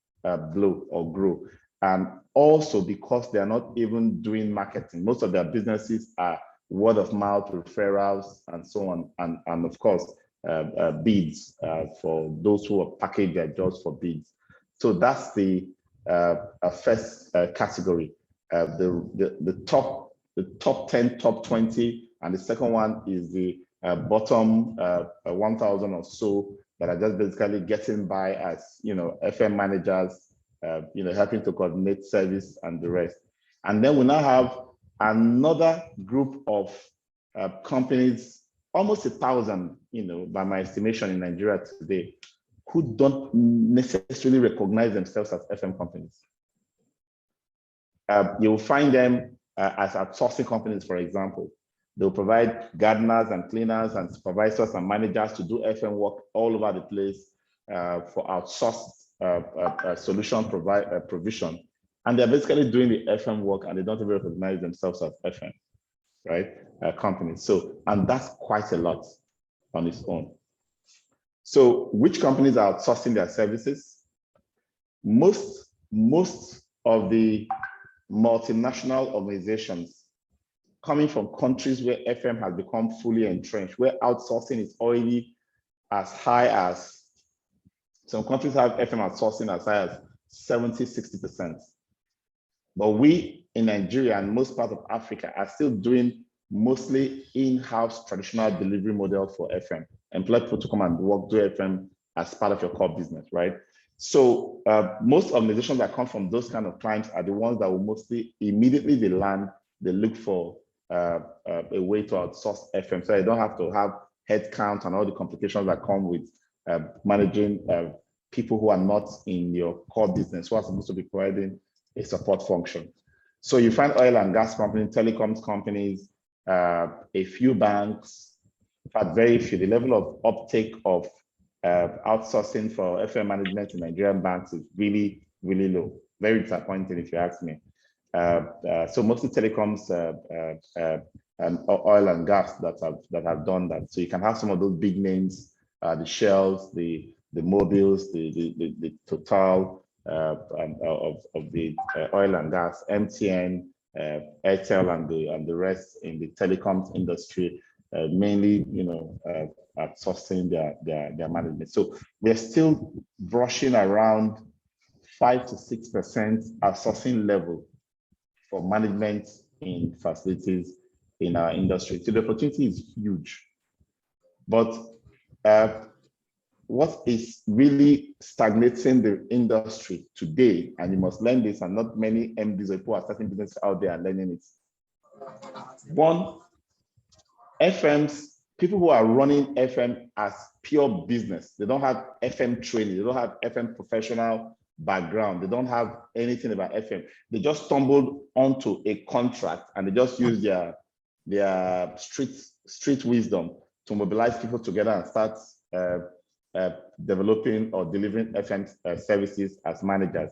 blow or grow. And also because they are not even doing marketing. Most of their businesses are word of mouth, referrals, and so on. And of course, bids for those who have packaged their jobs for bids. So that's the first category. The top 10, top 20, and the second one is the bottom 1,000 or so that are just basically getting by as FM managers, helping to coordinate service and the rest. And then we now have another group of companies, almost 1,000, by my estimation in Nigeria today, who don't necessarily recognize themselves as FM companies. You'll find them as outsourcing companies, for example. They'll provide gardeners and cleaners and supervisors and managers to do FM work all over the place for outsourced solution provision. And they're basically doing the FM work and they don't even recognize themselves as FM, right? Companies. So, and that's quite a lot on its own. So which companies are outsourcing their services? Most of the multinational organizations coming from countries where FM has become fully entrenched, where outsourcing is already as high as, some countries have FM outsourcing as high as 70, 60%. But we in Nigeria and most parts of Africa are still doing mostly in-house traditional delivery model for FM. Employ people to come and work, do FM as part of your core business, right? So most organizations that come from those kind of clients are the ones that will mostly immediately they land, they look for a way to outsource FM. So you don't have to have headcount and all the complications that come with managing people who are not in your core business, who are supposed to be providing a support function. So you find oil and gas companies, telecoms companies, a few banks, in fact, very few. The level of uptake of outsourcing for FM management in Nigerian banks is really, really low. Very disappointing if you ask me. So mostly telecoms and oil and gas that have done that. So you can have some of those big names, the Shells, the Mobiles, the Total of the oil and gas, MTN, Airtel, and the rest in the telecoms industry, mainly outsourcing their management. So we're still brushing around 5 to 6% outsourcing level for management in facilities in our industry. So the opportunity is huge. But what is really stagnating the industry today, and you must learn this, and not many MDs or people are starting business out there and learning it. One, FMs, people who are running FM as pure business, they don't have FM training, they don't have FM professional background, they don't have anything about FM. They just stumbled onto a contract and they just use their street wisdom to mobilize people together and start developing or delivering FM services as managers.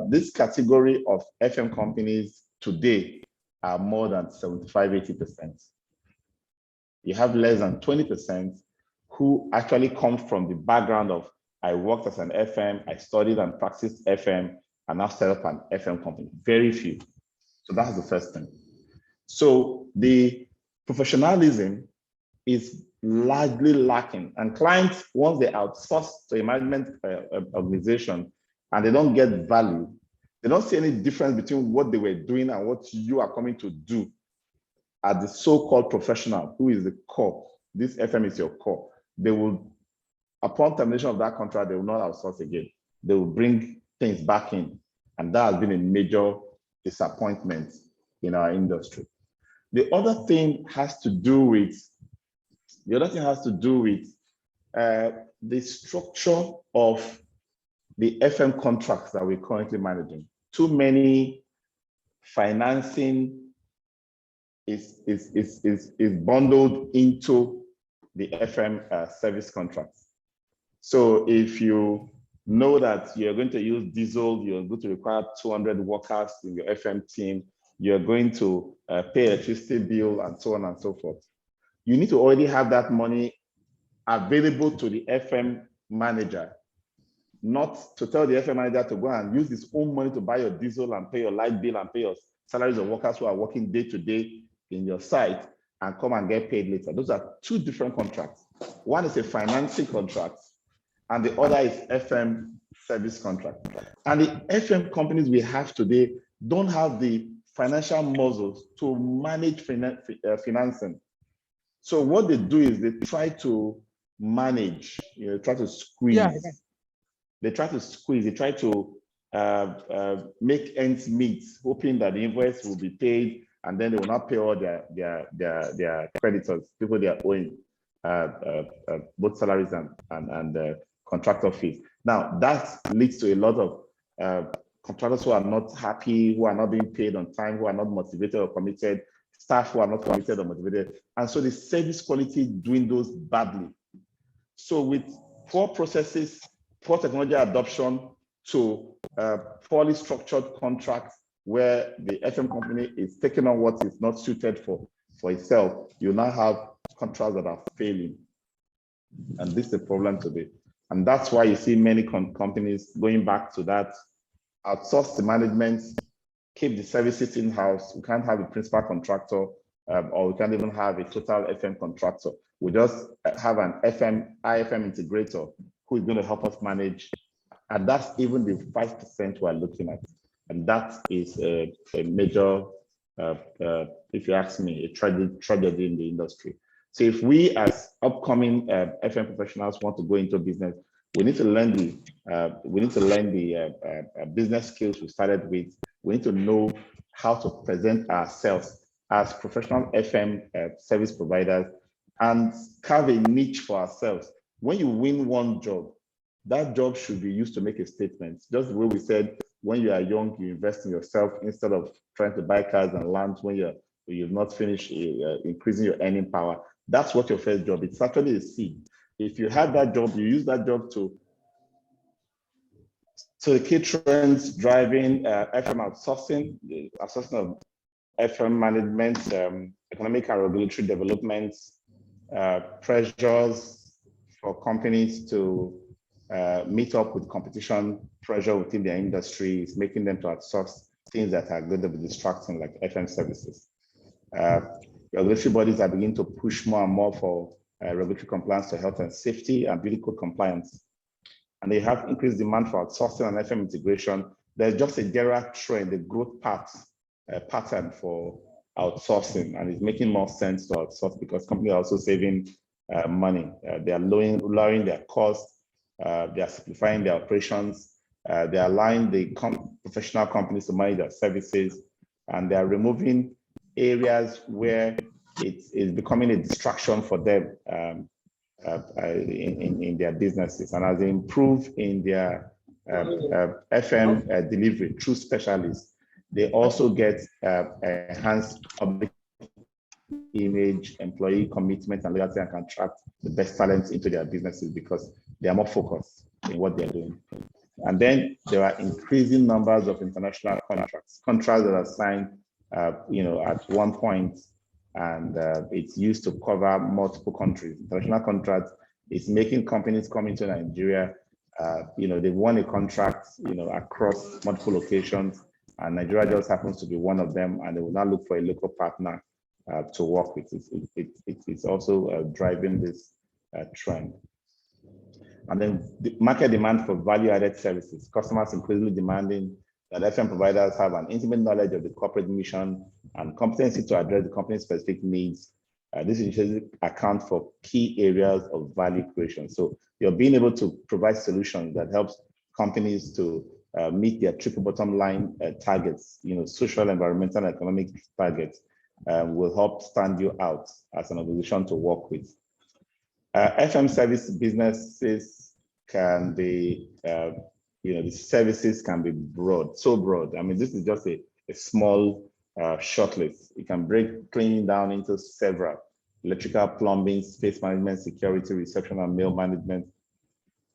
This category of FM companies today are more than 75, 80%. You have less than 20% who actually come from the background of, I worked as an FM, I studied and practiced FM, and now set up an FM company. Very few. So that's the first thing. So the professionalism is largely lacking, and clients, once they outsource to a management organization and they don't get value, they don't see any difference between what they were doing and what you are coming to do as the so-called professional, who is the core. This FM is your core. They will, upon termination of that contract, they will not outsource again. They will bring things back in, and that has been a major disappointment in our industry. The other thing has to do with the structure of the FM contracts that we're currently managing. Too many financing is bundled into the FM service contracts. So if you know that you're going to use diesel, you're going to require 200 workers in your FM team, you're going to pay electricity bill and so on and so forth. You need to already have that money available to the FM manager, not to tell the FM manager to go and use his own money to buy your diesel and pay your light bill and pay your salaries of workers who are working day to day in your site and come and get paid later. Those are two different contracts. One is a financing contract and the other is FM service contract. And the FM companies we have today don't have the financial muscles to manage financing. So what they do is they try to manage, try to squeeze. Yeah. They try to squeeze, they try to make ends meet, hoping that the invoice will be paid and then they will not pay all their creditors, people they are owing both salaries and contractor fees. Now, that leads to a lot of contractors who are not happy, who are not being paid on time, who are not motivated or committed, staff who are not committed or motivated. And so the service quality dwindles badly. So with poor processes, poor technology adoption to poorly structured contracts where the FM company is taking on what is not suited for itself, you now have contracts that are failing. And this is a problem today. And that's why you see many companies going back to that, outsource the management, keep the services in-house. We can't have a principal contractor, or we can't even have a total FM contractor. We just have an IFM integrator who is going to help us manage. And that's even the 5% we're looking at. And that is a major, if you ask me, a tragedy in the industry. So if we as upcoming FM professionals want to go into business, we need to learn the business skills we started with. We need to know how to present ourselves as professional FM service providers and carve a niche for ourselves. When you win one job, that job should be used to make a statement. Just the way we said, when you are young, you invest in yourself instead of trying to buy cars and land when you've not finished increasing your earning power. That's what your first job is. It's actually a seed. If you have that job, you use that job to the key trends driving FM outsourcing, the outsourcing of FM management, economic and regulatory developments, pressures for companies to meet up with competition pressure within their industry is making them to outsource things that are going to be distracting, like FM services. Regulatory bodies are beginning to push more and more for regulatory compliance to health and safety and beauty code compliance. And they have increased demand for outsourcing and FM integration. There's just a general trend, a growth pattern for outsourcing, and it's making more sense to outsource because companies are also saving money. They are lowering their costs. They are simplifying their operations. They are allowing the professional companies to manage their services, and they are removing areas where it is becoming a distraction for them in their businesses. And as they improve in their FM delivery through specialists, they also get enhanced public image, employee commitment, and loyalty, and can attract the best talents into their businesses because they are more focused in what they're doing. And then there are increasing numbers of international contracts that are signed, at one point, and it's used to cover multiple countries. International contracts is making companies come into Nigeria. They won a contract, across multiple locations, and Nigeria just happens to be one of them, and they will now look for a local partner to work with. It's also driving this trend. And then the market demand for value-added services. Customers increasingly demanding that FM providers have an intimate knowledge of the corporate mission and competency to address the company's specific needs. This usually accounts for key areas of value creation. So you're being able to provide solutions that helps companies to meet their triple bottom line targets, social, environmental, and economic targets, will help stand you out as an organization to work with. FM service businesses can be, the services can be broad, so broad. I mean, this is just a small shortlist. You can break cleaning down into several: electrical, plumbing, space management, security, reception, and mail management,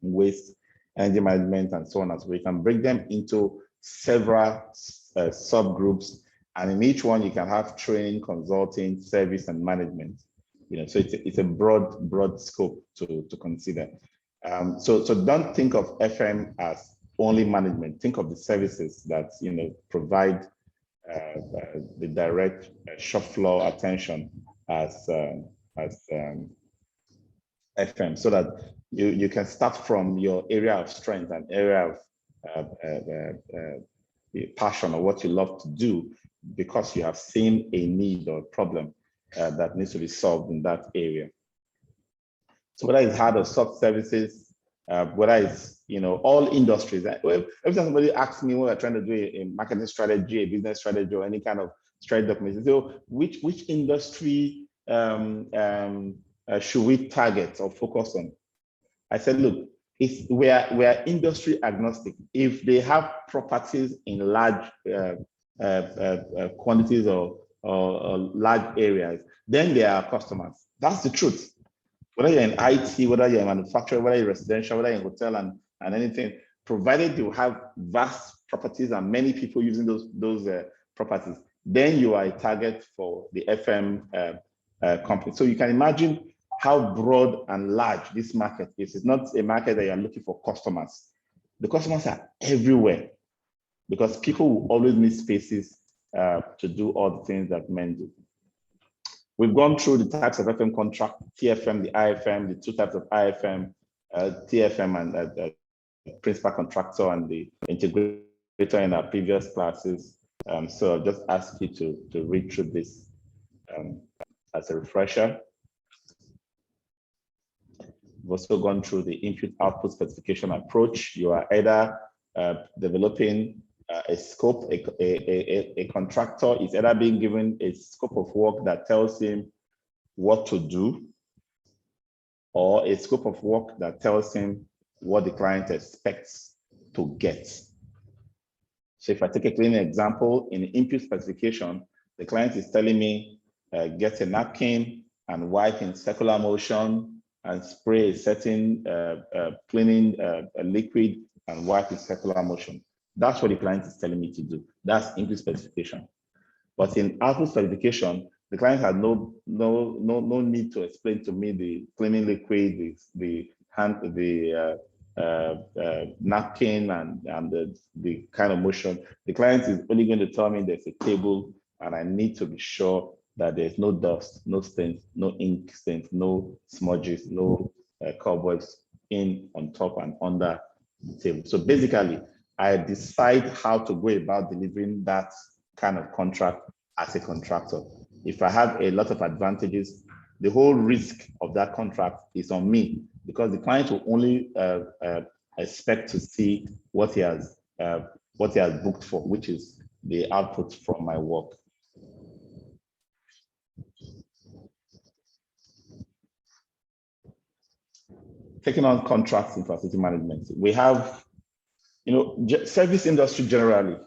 waste, energy management, and so on. And so we can break them into several subgroups, and in each one you can have training, consulting, service, and management. So it's a broad scope to consider. So don't think of FM as only management. Think of the services that provide the direct shop floor attention as FM, so that you can start from your area of strength and area of passion, or what you love to do, because you have seen a need or a problem that needs to be solved in that area. So whether it's hard or soft services, whether it's all industries. Every time somebody asks me when I'm trying to do a marketing strategy, a business strategy, or any kind of strategy document, so which industry should we target or focus on? I said, look, we are industry agnostic. If they have properties in large quantities or large areas, then they are customers. That's the truth. Whether you're in IT, whether you're in manufacturing, whether you're residential, whether you're in hotel and anything, provided you have vast properties and many people using those properties, then you are a target for the FM company. So you can imagine how broad and large this market is. It's not a market that you're looking for customers. The customers are everywhere, because people will always need spaces to do all the things that men do. We've gone through the types of FM contract, TFM, the IFM, the two types of IFM, TFM and principal contractor and the integrator in our previous classes. So I'll just ask you to read through this as a refresher. We've also gone through the input-output specification approach. You are either developing a scope, a contractor is either being given a scope of work that tells him what to do, or a scope of work that tells him what the client expects to get. So if I take a clean example, in the input specification, the client is telling me, get a napkin and wipe in circular motion and spray a certain cleaning liquid and wipe in circular motion. That's what the client is telling me to do. That's input specification. But in output specification, the client had no need to explain to me the cleaning liquid, the napkin, and the kind of motion. The client is only going to tell me there's a table, and I need to be sure that there's no dust, no stains, no ink stains, no smudges, no cobwebs in, on top, and under the table. So basically, I decide how to go about delivering that kind of contract as a contractor. If I have a lot of advantages, the whole risk of that contract is on me, because the client will only expect to see what he has booked for, which is the output from my work. Taking on contracts in facility management, we have, service industry generally,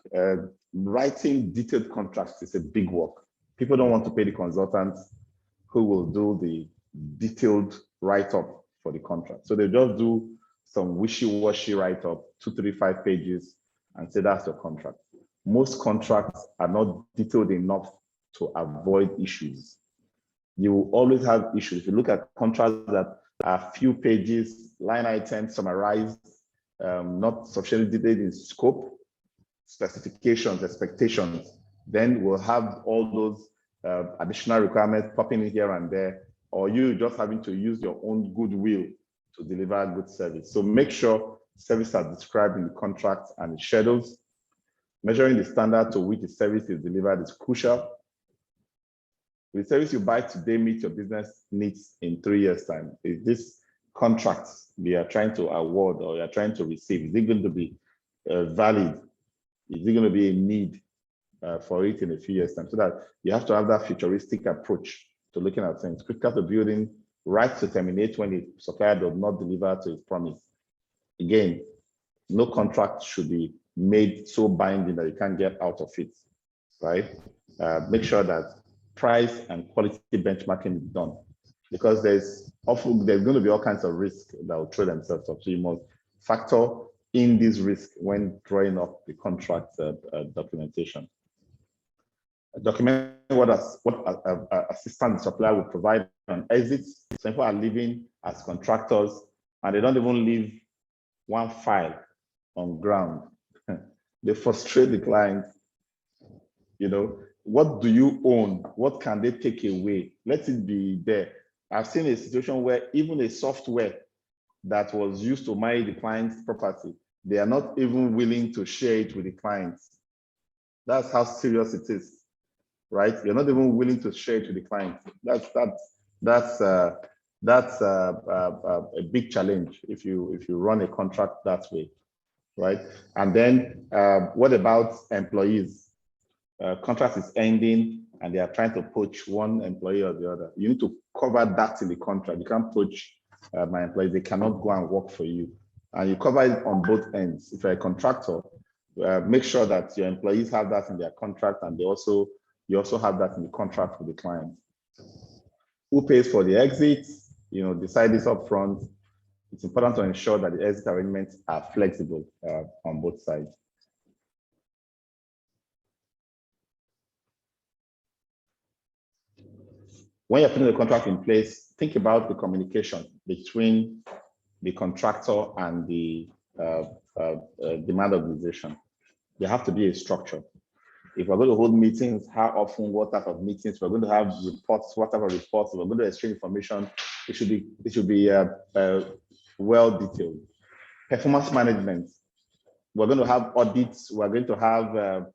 writing detailed contracts is a big work. People don't want to pay the consultants who will do the detailed write-up for the contract. So they just do some wishy-washy write-up, 2, 3, 5 pages, and say that's your contract. Most contracts are not detailed enough to avoid issues. You will always have issues. If you look at contracts that are few pages, line items summarized, not sufficiently detailed in scope, specifications, expectations, then we'll have all those additional requirements popping in here and there, or you just having to use your own goodwill to deliver good service. So make sure services are described in the contract and the schedules. Measuring the standard to which the service is delivered is crucial. Will the service you buy today meet your business needs in 3 years' time? Is this contract we are trying to award or you are trying to receive, is it going to be valid? Is it going to be a need for it in a few years' time? So that you have to have that futuristic approach to looking at things. Critical to building, right to terminate when the supplier does not deliver to his promise. Again, no contract should be made so binding that you can't get out of it, right? Make sure that price and quality benchmarking is done. because there's going to be all kinds of risks that will throw themselves up. So you must factor in this risk when drawing up the contract documentation. Document what assistance the supplier will provide on exits. Some people are leaving as contractors and they don't even leave one file on ground. They frustrate the client. You know, what do you own? What can they take away? Let it be there. I've seen a situation where even a software that was used to manage the client's property, they are not even willing to share it with the clients. That's how serious it is, right? You're not even willing to share it with the client. That's a big challenge if you run a contract that way, right? And then what about employees? Contract is ending and they are trying to poach one employee or the other. You need to cover that in the contract. You can't poach my employees. They cannot go and work for you. And you cover it on both ends. If you're a contractor, make sure that your employees have that in their contract, and you also have that in the contract with the client. Who pays for the exits? You know, decide this up front. It's important to ensure that the exit arrangements are flexible on both sides. When you're putting the contract in place, think about the communication between the contractor and the demand organization. There have to be a structure. If we're going to hold meetings, how often, what type of meetings? We're going to have reports, what type of reports? We're going to exchange information. It should be well detailed. Performance management. We're going to have audits. We're going to have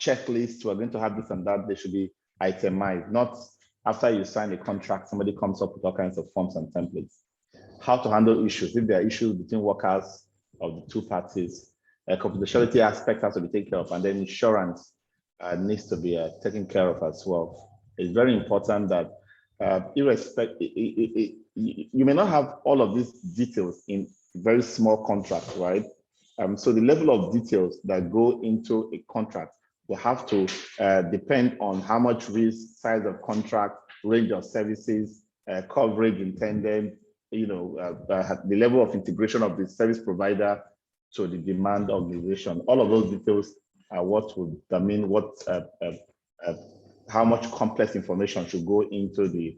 checklists. We're going to have this and that. They should be itemized, not after you sign a contract, somebody comes up with all kinds of forms and templates. How to handle issues. If there are issues between workers of the two parties, a confidentiality aspect has to be taken care of, and then insurance needs to be taken care of as well. It's very important that you may not have all of these details in very small contracts, right? So the level of details that go into a contract will have to depend on how much risk, size of contract, range of services, coverage intended, the level of integration of the service provider to the demand organization. All of those details are what would determine how much complex information should go into the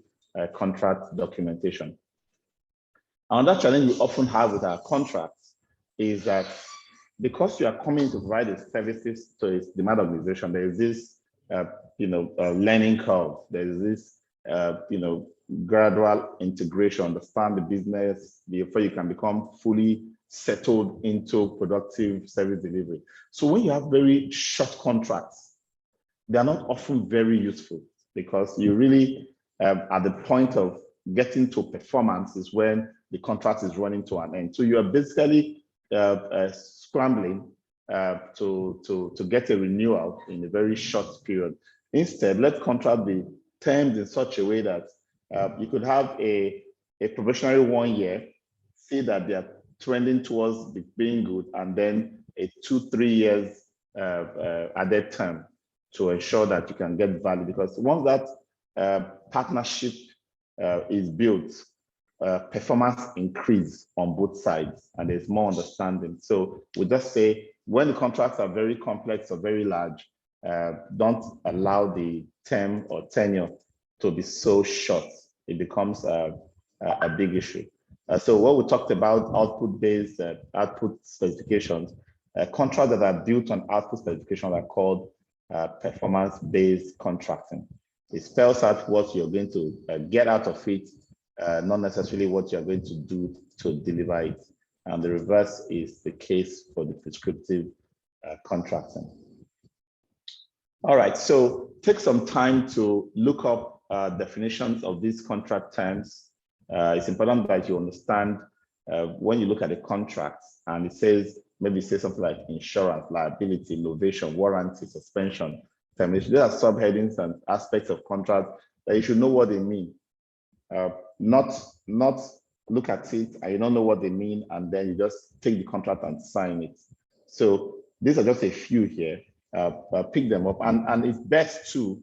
contract documentation. Another challenge we often have with our contracts is that because you are coming to provide the services to its demand organization, there is this, learning curve. There is this, gradual integration, understand the business before you can become fully settled into productive service delivery. So when you have very short contracts, they are not often very useful because you really, at the point of getting to performance is when the contract is running to an end. So you are basically scrambling to get a renewal in a very short period. Instead, let's contract the terms in such a way that you could have a probationary 1 year, see that they are trending towards being good, and then a 2-3 years added term to ensure that you can get value. Because once that partnership is built, performance increase on both sides and there's more understanding. So we just say when the contracts are very complex or very large, don't allow the term or tenure to be so short. It becomes a big issue. So what we talked about, output-based output specifications, contracts that are built on output specifications are called performance-based contracting. It spells out what you're going to get out of it, not necessarily what you're going to do to deliver it. And the reverse is the case for the prescriptive contracting. All right, so take some time to look up definitions of these contract terms. It's important that you understand when you look at the contracts and it says, maybe say something like insurance, liability, innovation, warranty, suspension, termination. There are subheadings and aspects of contract that you should know what they mean. Not look at it and you don't know what they mean and then you just take the contract and sign it. So these are just a few here. Pick them up, and it's best to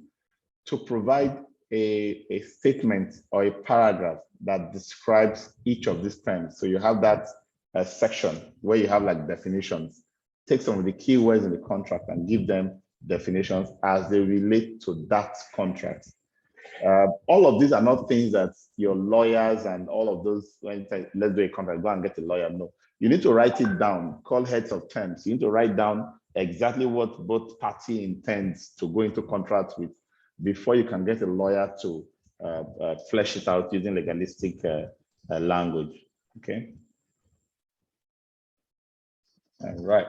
provide a statement or a paragraph that describes each of these terms. So you have that section where you have like definitions. Take some of the keywords in the contract and give them definitions as they relate to that contract. All of these are not things that your lawyers and all of those, when you say, let's do a contract, go and get a lawyer. No, you need to write it down, call heads of terms. You need to write down exactly what both party intends to go into contract with before you can get a lawyer to flesh it out using legalistic language, okay? All right.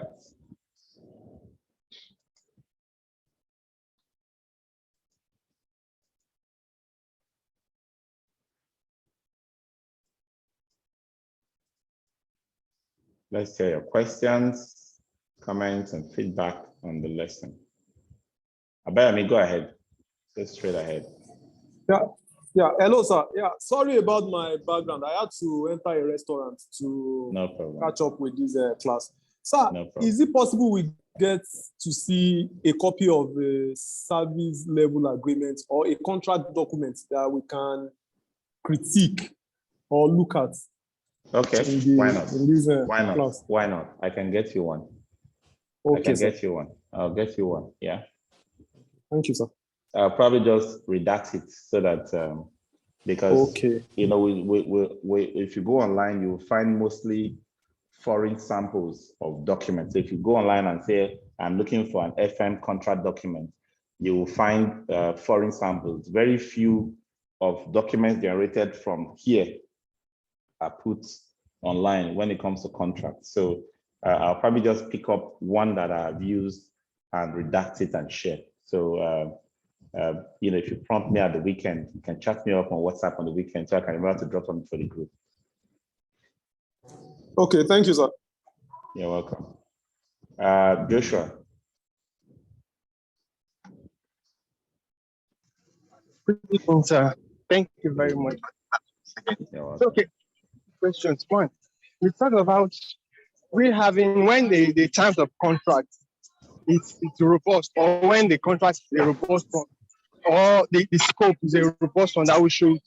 Let's hear your questions, comments, and feedback on the lesson. Abayami, go ahead. Go straight ahead. Yeah. Hello, sir. Yeah, sorry about my background. I had to enter a restaurant to catch up with this class. Sir, is it possible we get to see a copy of the service level agreement or a contract document that we can critique or look at? Okay, why not? Why not? Class? Why not? I can get you one. Okay, I can get you one. I'll get you one. Yeah. Thank you, sir. I'll probably just redact it so that because you know if you go online, you will find mostly foreign samples of documents. So if you go online and say I'm looking for an FM contract document, you will find foreign samples. Very few of documents generated from here are put online when it comes to contracts. So I'll probably just pick up one that I've used and redact it and share. So you know, if you prompt me at the weekend, you can chat me up on WhatsApp on the weekend so I can remember to drop something for the group. Okay, thank you, sir. You're welcome. Joshua. Good evening, sir. Thank you very much. Okay, questions. One, we talk about we having when the terms of contract it's robust, or when the contract is a robust one, or the scope is a robust one that we should,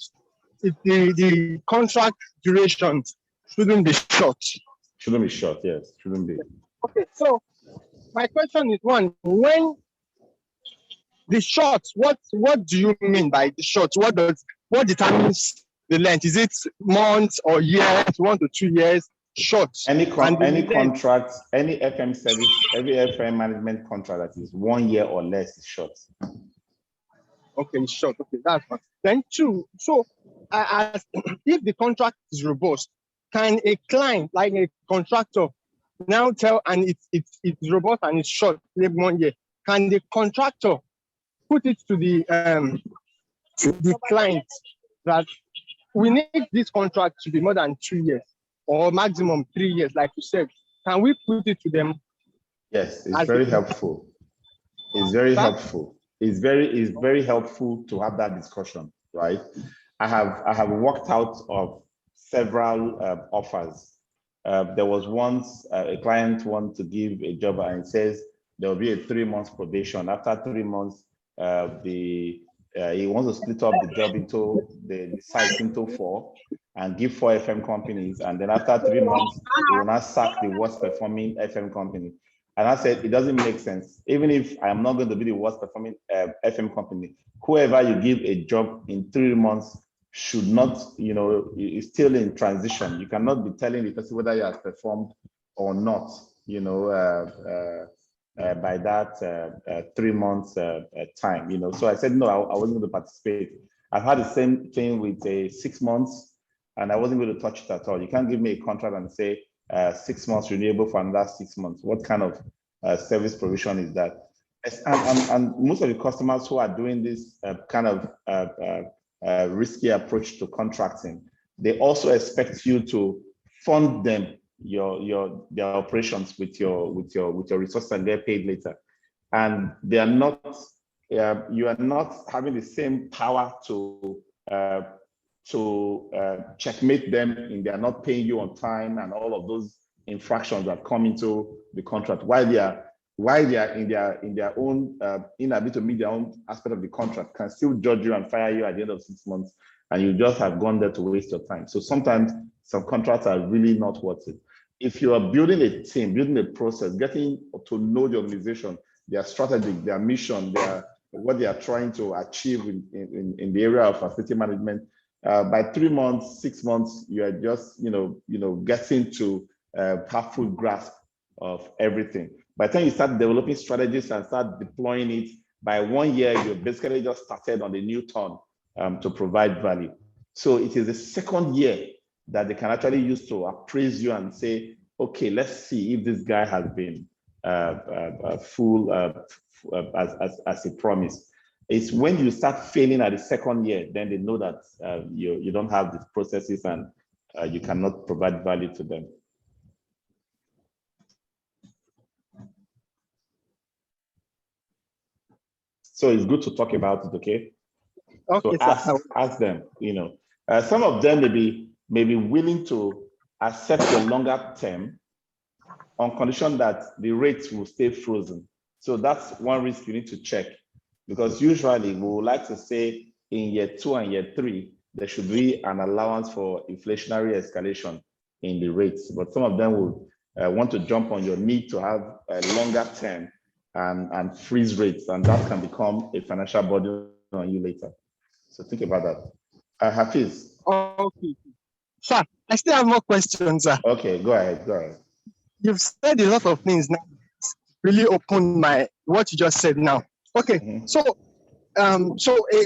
if the contract duration shouldn't be short. Shouldn't be short, yes, shouldn't be. Okay, so my question is one, when the short, what do you mean by the short? What determines the length? Is it months or years, 1 to 2 years? Short. Any contract, any FM service, every FM management contract that is 1 year or less is short. Okay, short. Okay, that's one. Then two. So, if the contract is robust, can a client, like a contractor, now tell and it's robust and it's short, maybe 1 year? Can the contractor put it to the client that we need this contract to be more than 2 years or maximum 3 years, like you said? Can we put it to them? Yes, it's very helpful. It's very helpful. It's very helpful to have that discussion, right? I have worked out of several offers. There was once a client wanted to give a job and it says there will be a 3 months probation. After 3 months, he wants to split up the job into the site into 4 and give 4 FM companies. And then after 3 months, he will not sack the worst performing FM company. And I said, it doesn't make sense. Even if I'm not going to be the worst performing FM company, whoever you give a job in 3 months should not, you know, is still in transition. You cannot be telling the person whether you have performed or not, you know, by that 3 months time, you know. So I said, no, I wasn't going to participate. I've had the same thing with 6 months and I wasn't going to touch it at all. You can't give me a contract and say 6 months renewable for another 6 months. What kind of service provision is that? And most of the customers who are doing this kind of risky approach to contracting, they also expect you to fund them their operations with your resources and get paid later, and they are not. You are not having the same power to checkmate them in they are not paying you on time and all of those infractions that come into the contract while they are while they are in their own inability to meet their own aspect of the contract, can still judge you and fire you at the end of 6 months, and you just have gone there to waste your time. So sometimes some contracts are really not worth it. If you are building a team, building a process, getting to know the organization, their strategy, their mission, what they are trying to achieve in the area of facility management, by 3 months, 6 months, you are just getting to have full grasp of everything. By the time you start developing strategies and start deploying it, by 1 year, you basically just started on the new turn to provide value. So it is the second year that they can actually use to appraise you and say, okay, let's see if this guy has been full as he promised. It's when you start failing at the second year, then they know that you don't have these processes and you cannot provide value to them. So it's good to talk about it, okay? Okay. So ask them, some of them may be willing to accept a longer term on condition that the rates will stay frozen. So that's one risk you need to check, because usually we would like to say in year 2 and year 3, there should be an allowance for inflationary escalation in the rates. But some of them will want to jump on your need to have a longer term and freeze rates, and that can become a financial burden on you later. So think about that. Hafiz. Okay. Sir, I still have more questions, sir. Okay, go ahead. You've said a lot of things now. Really opened what you just said now. Okay, so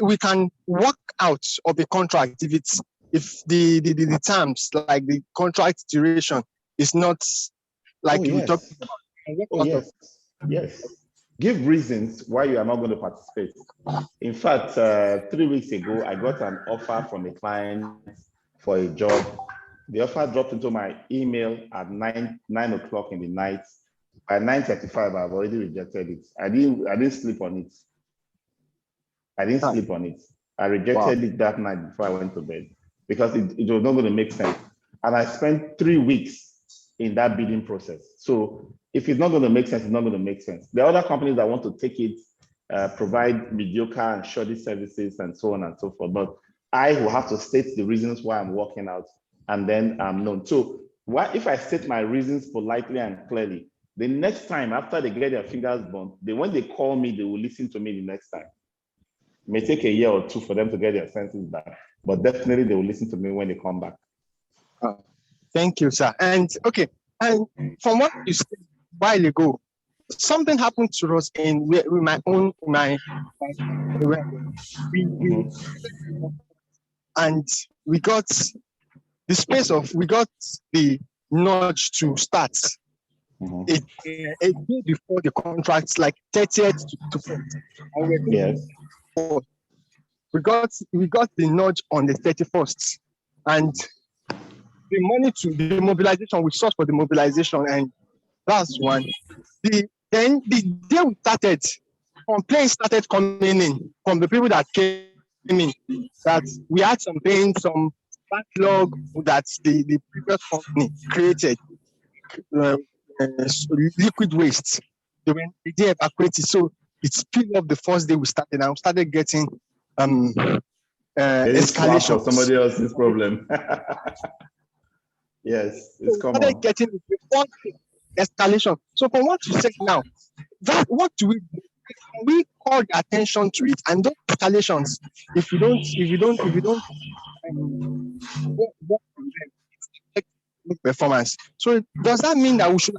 we can work out of the contract if the terms, like the contract duration, is not like we talked about. Yes. Give reasons why you are not going to participate. In fact, 3 weeks ago, I got an offer from a client for a job. The offer dropped into my email at 9 o'clock in the night. By 9:35, I've already rejected it. I didn't sleep on it. I rejected it that night before I went to bed because it was not going to make sense. And I spent 3 weeks in that bidding process. So if it's not going to make sense, it's not going to make sense. There are other companies that want to take it, provide mediocre and shoddy services and so on and so forth. But I will have to state the reasons why I'm walking out, and then I'm known. So if I state my reasons politely and clearly, the next time after they get their fingers burnt, when they call me, they will listen to me the next time. It may take a year or 2 for them to get their senses back, but definitely they will listen to me when they come back. Thank you, sir. And okay, and from what you said a while ago, something happened to us and we got the nudge to start. A day before the contracts, like 30th to 4th. Yes. We got the nudge on the 31st, and the money to the mobilization, we sought for the mobilization, and that's one. Then the day we started, complaints started coming in from the people that came in that we had some backlog that the previous company created. Liquid waste. They evacuated, so it spilled off the first day we started, and we started getting escalation. Somebody else's problem. Yes, it's common. Started getting escalation. So from what you said now, what do we do? We call the attention to it, and those escalations, if you don't performance. So does that mean that we should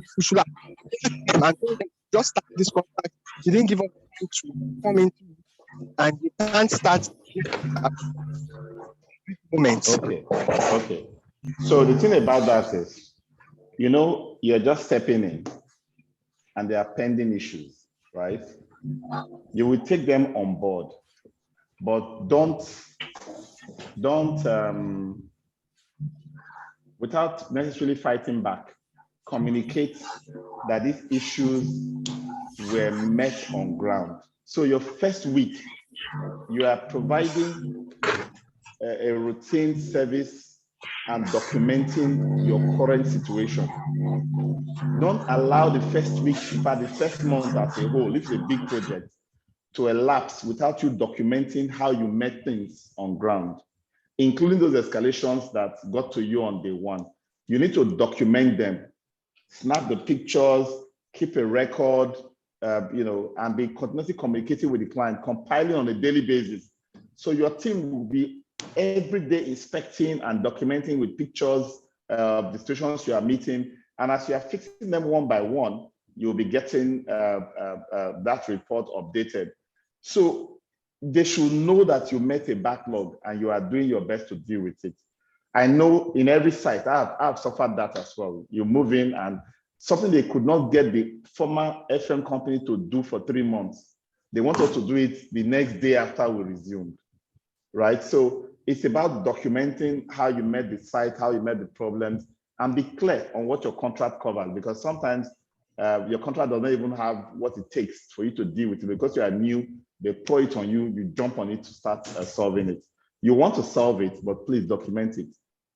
just start this contract? You didn't give us time to come into, and you can't start moments. Okay. So the thing about that is, you're just stepping in, and there are pending issues, right? You will take them on board, but don't without necessarily fighting back, communicate that these issues were met on ground. So your first week, you are providing a routine service and documenting your current situation. Don't allow the first week, in fact, the first month as a whole, if it's a big project, to elapse without you documenting how you met things on ground, including those escalations that got to you on day one. You need to document them, snap the pictures, keep a record, and be continuously communicating with the client, compiling on a daily basis. So your team will be every day inspecting and documenting with pictures of the situations you are meeting. And as you are fixing them one by one, you'll be getting that report updated. So they should know that you met a backlog and you are doing your best to deal with it. I know in every site, I've suffered that as well. You move in and something they could not get the former FM company to do for 3 months. They want us to do it the next day after we resumed, right? So it's about documenting how you met the site, how you met the problems, and be clear on what your contract covers, because sometimes your contract doesn't even have what it takes for you to deal with it. Because you are new, they pour it on you, you jump on it to start solving it. You want to solve it, but please document it.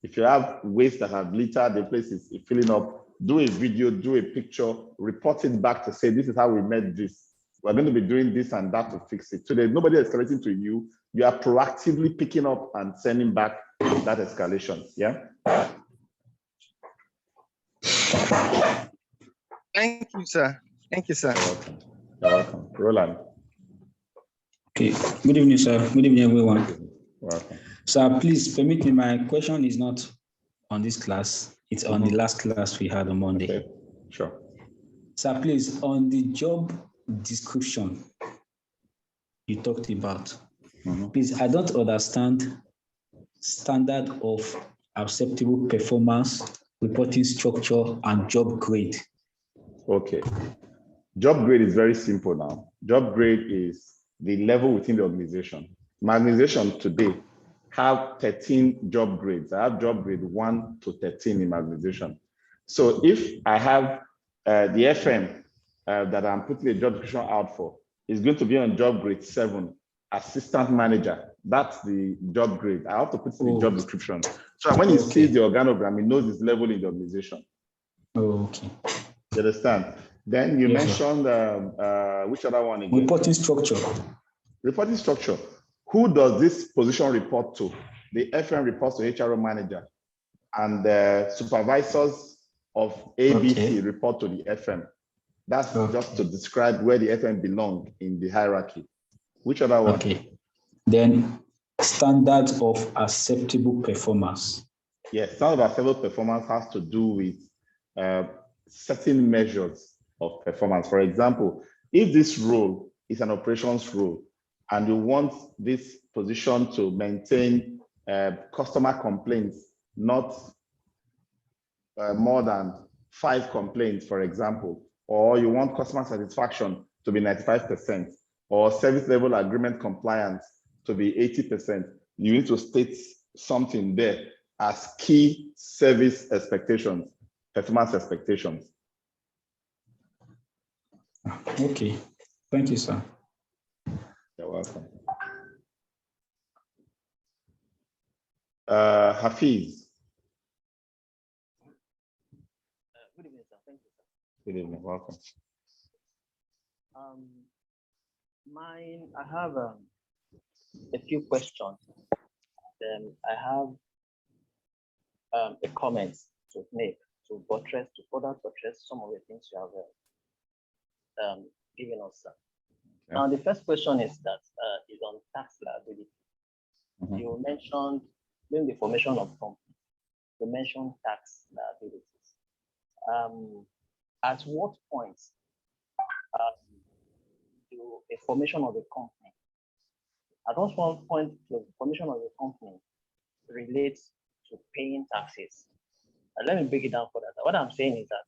If you have waste that have littered, the place is filling up, do a video, do a picture, report it back to say, this is how we met this. We're going to be doing this and that to fix it. So there's nobody escalating to you. You are proactively picking up and sending back that escalation. Yeah. Thank you, sir. Thank you, sir. You're welcome. You're welcome. Roland. Okay. Good evening, sir. Good evening, everyone. Welcome. Sir, please permit me. My question is not on this class. It's on the last class we had on Monday. Okay. Sure. Sir, please, on the job description you talked about, please, I don't understand standard of acceptable performance, reporting structure, and job grade. Okay. Job grade is very simple now. Job grade is the level within the organization. My organization today have 13 job grades. I have job grade 1 to 13 in my organization. So if I have the FM that I'm putting a job description out for, is going to be on job grade 7, assistant manager. That's the job grade. I have to put in the job description. So when he sees the organogram, he knows his level in the organization. Okay. You understand? Then you mentioned which other one again? Reporting structure. Reporting structure. Who does this position report to? The FM reports to HRO manager, and the supervisors of ABC report to the FM. That's just to describe where the FM belongs in the hierarchy. Which other one? Okay. Then standards of acceptable performance. Yes, standard of acceptable performance has to do with certain measures of performance. For example, if this role is an operations role and you want this position to maintain customer complaints, not more than 5 complaints, for example, or you want customer satisfaction to be 95%, or service level agreement compliance to be 80%, you need to state something there as key service expectations, performance expectations. Okay, thank you, sir. You're welcome. Hafiz. Good evening, sir. Thank you, sir. Good evening. Welcome. I have a few questions. Then I have a comment to make to further buttress some of the things you have given us, sir. Okay. Now, the first question is on tax liability. You mentioned during the formation of company, you mentioned tax liabilities. At what point do a formation of a company, at what point the formation of a company relates to paying taxes? Let me break it down further. What I'm saying is that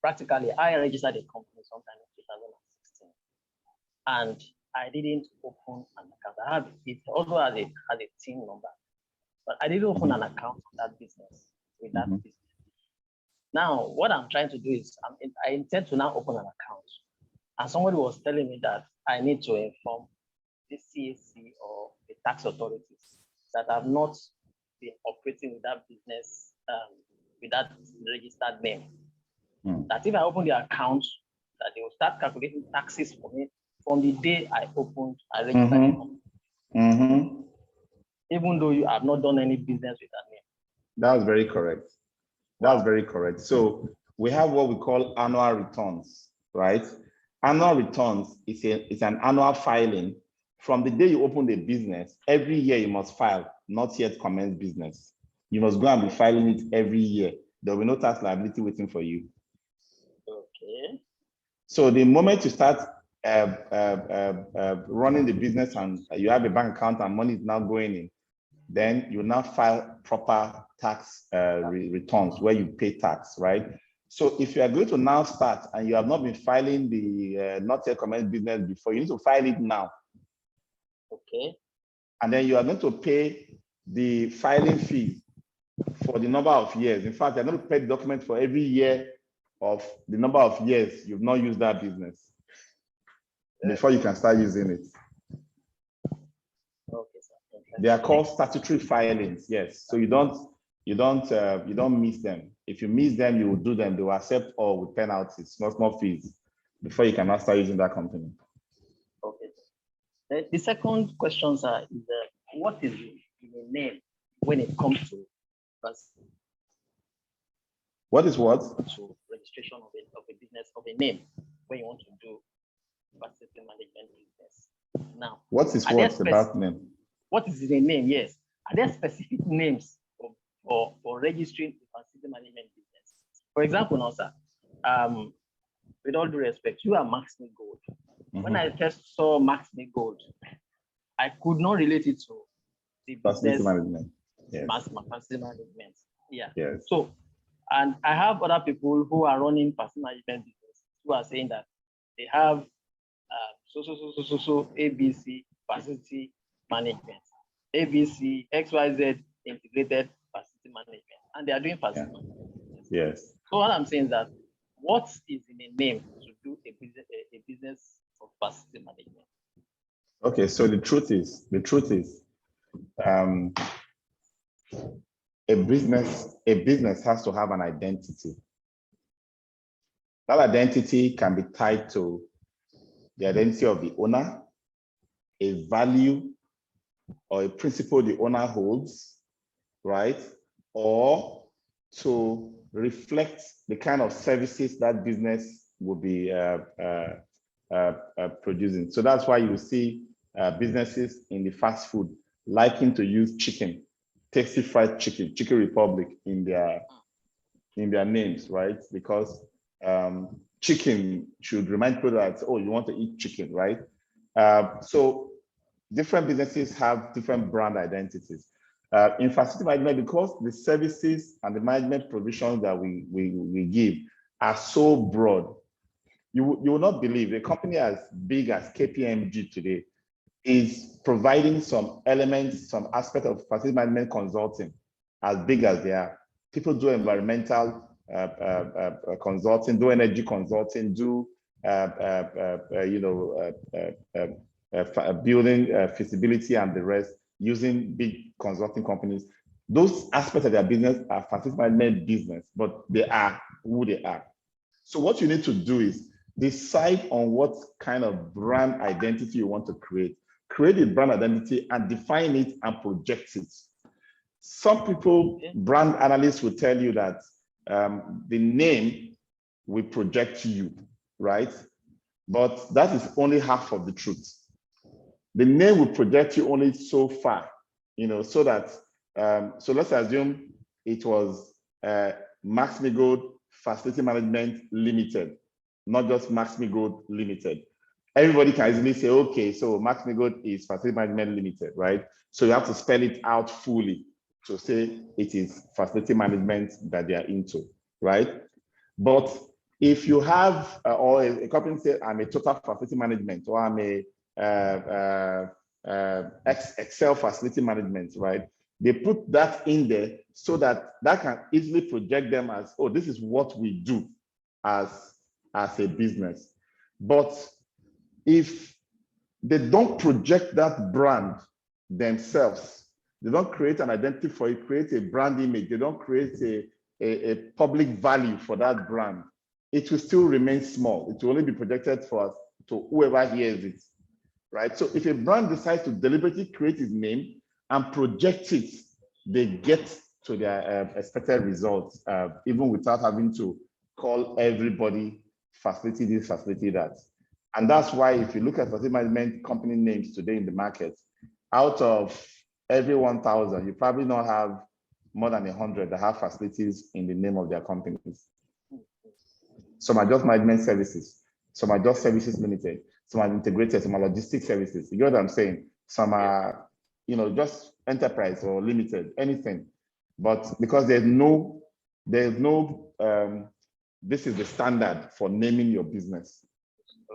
practically I registered a company sometime in 2016, and I didn't open an account. I have it also has a team number, but I didn't open an account for that business with that business. Now, what I'm trying to do is I intend to now open an account, and somebody was telling me that I need to inform the CAC or the tax authorities that I've not been operating with that business, with that registered name. That if I open the account, that they will start calculating taxes for me from the day I registered the company. Even though you have not done any business with that name. That's very correct. That's very correct. So we have what we call annual returns, right? Annual returns is an annual filing. From the day you open the business, every year you must file, not yet commence business. You must go and be filing it every year. There will be no tax liability waiting for you. Okay. So the moment you start running the business and you have a bank account and money is now going in, then you now file proper tax returns where you pay tax, right? So if you are going to now start and you have not been filing the not yet commenced business before, you need to file it now. Okay. And then you are going to pay the filing fee for the number of years. In fact, you're going to pay the document for every year of the number of years you've not used that business before you can start using it. Okay, sir. They are called statutory filings. Yes. So you don't miss them. If you miss them, you will do them. They will accept all with penalties, small fees, before you can now start using that company. Okay. The second question, sir, is what is the name when it comes to what is what? To registration of a business, of a name when you want to do facility management business. Now, what is what about name? What is the name? Yes. Are there specific names for registering a facility management business? For example, now, sir, with all due respect, you are Max-Migold. When I first saw Max-Migold, I could not relate it to the facility business management. Yes. Facility management. Yeah. Yes. So, and I have other people who are running facility management business who are saying that they have so ABC facility management, ABC XYZ integrated facility management, and they are doing facility management. Yes. So what I'm saying is that what is in a name to do a business of facility management? Okay, so the truth is, a business has to have an identity. That identity can be tied to the identity of the owner, a value or a principle the owner holds, right? Or to reflect the kind of services that business will be producing. So that's why you see businesses in the fast food liking to use chicken, Tasty Fried Chicken, Chicken Republic in their names, right? Because chicken should remind people that, oh, you want to eat chicken, right? So different businesses have different brand identities. In facility management, because the services and the management provisions that we give are so broad, you will not believe a company as big as KPMG today is providing some elements, some aspect of facility management consulting as big as they are. People do environmental consulting, do energy consulting, do building feasibility and the rest using big consulting companies. Those aspects of their business are facility management business, but they are who they are. So what you need to do is decide on what kind of brand identity you want to create. Create a brand identity and define it and project it. Some people, brand analysts will tell you that the name will project you, right? But that is only half of the truth. The name will project you only so far, so that, so let's assume it was Max-Migold Facility Management Limited, not just Max-Migold Limited. Everybody can easily say, okay, so Max-Migold is Facility Management Limited, right? So you have to spell it out fully to say it is facility management that they are into, right? But if you have, or a company say, I'm a total facility management, or I'm a Excel facility management, right? They put that in there so that can easily project them as, oh, this is what we do as a business. But if they don't project that brand themselves, They don't create an identity for it, create a brand image. They don't create a public value for that brand. It will still remain small. It will only be projected to whoever hears it, right? So if a brand decides to deliberately create its name and project it, they get to their expected results, even without having to call everybody facility this, facility that. And that's why if you look at facility management company names today in the market, out of every 1,000, you probably not have more than 100 that have facilities in the name of their companies. Some are just management services, some are just services limited, some are integrated, some are logistics services. You get what I'm saying? Some are, just enterprise or limited, anything. But because there's no, this is the standard for naming your business.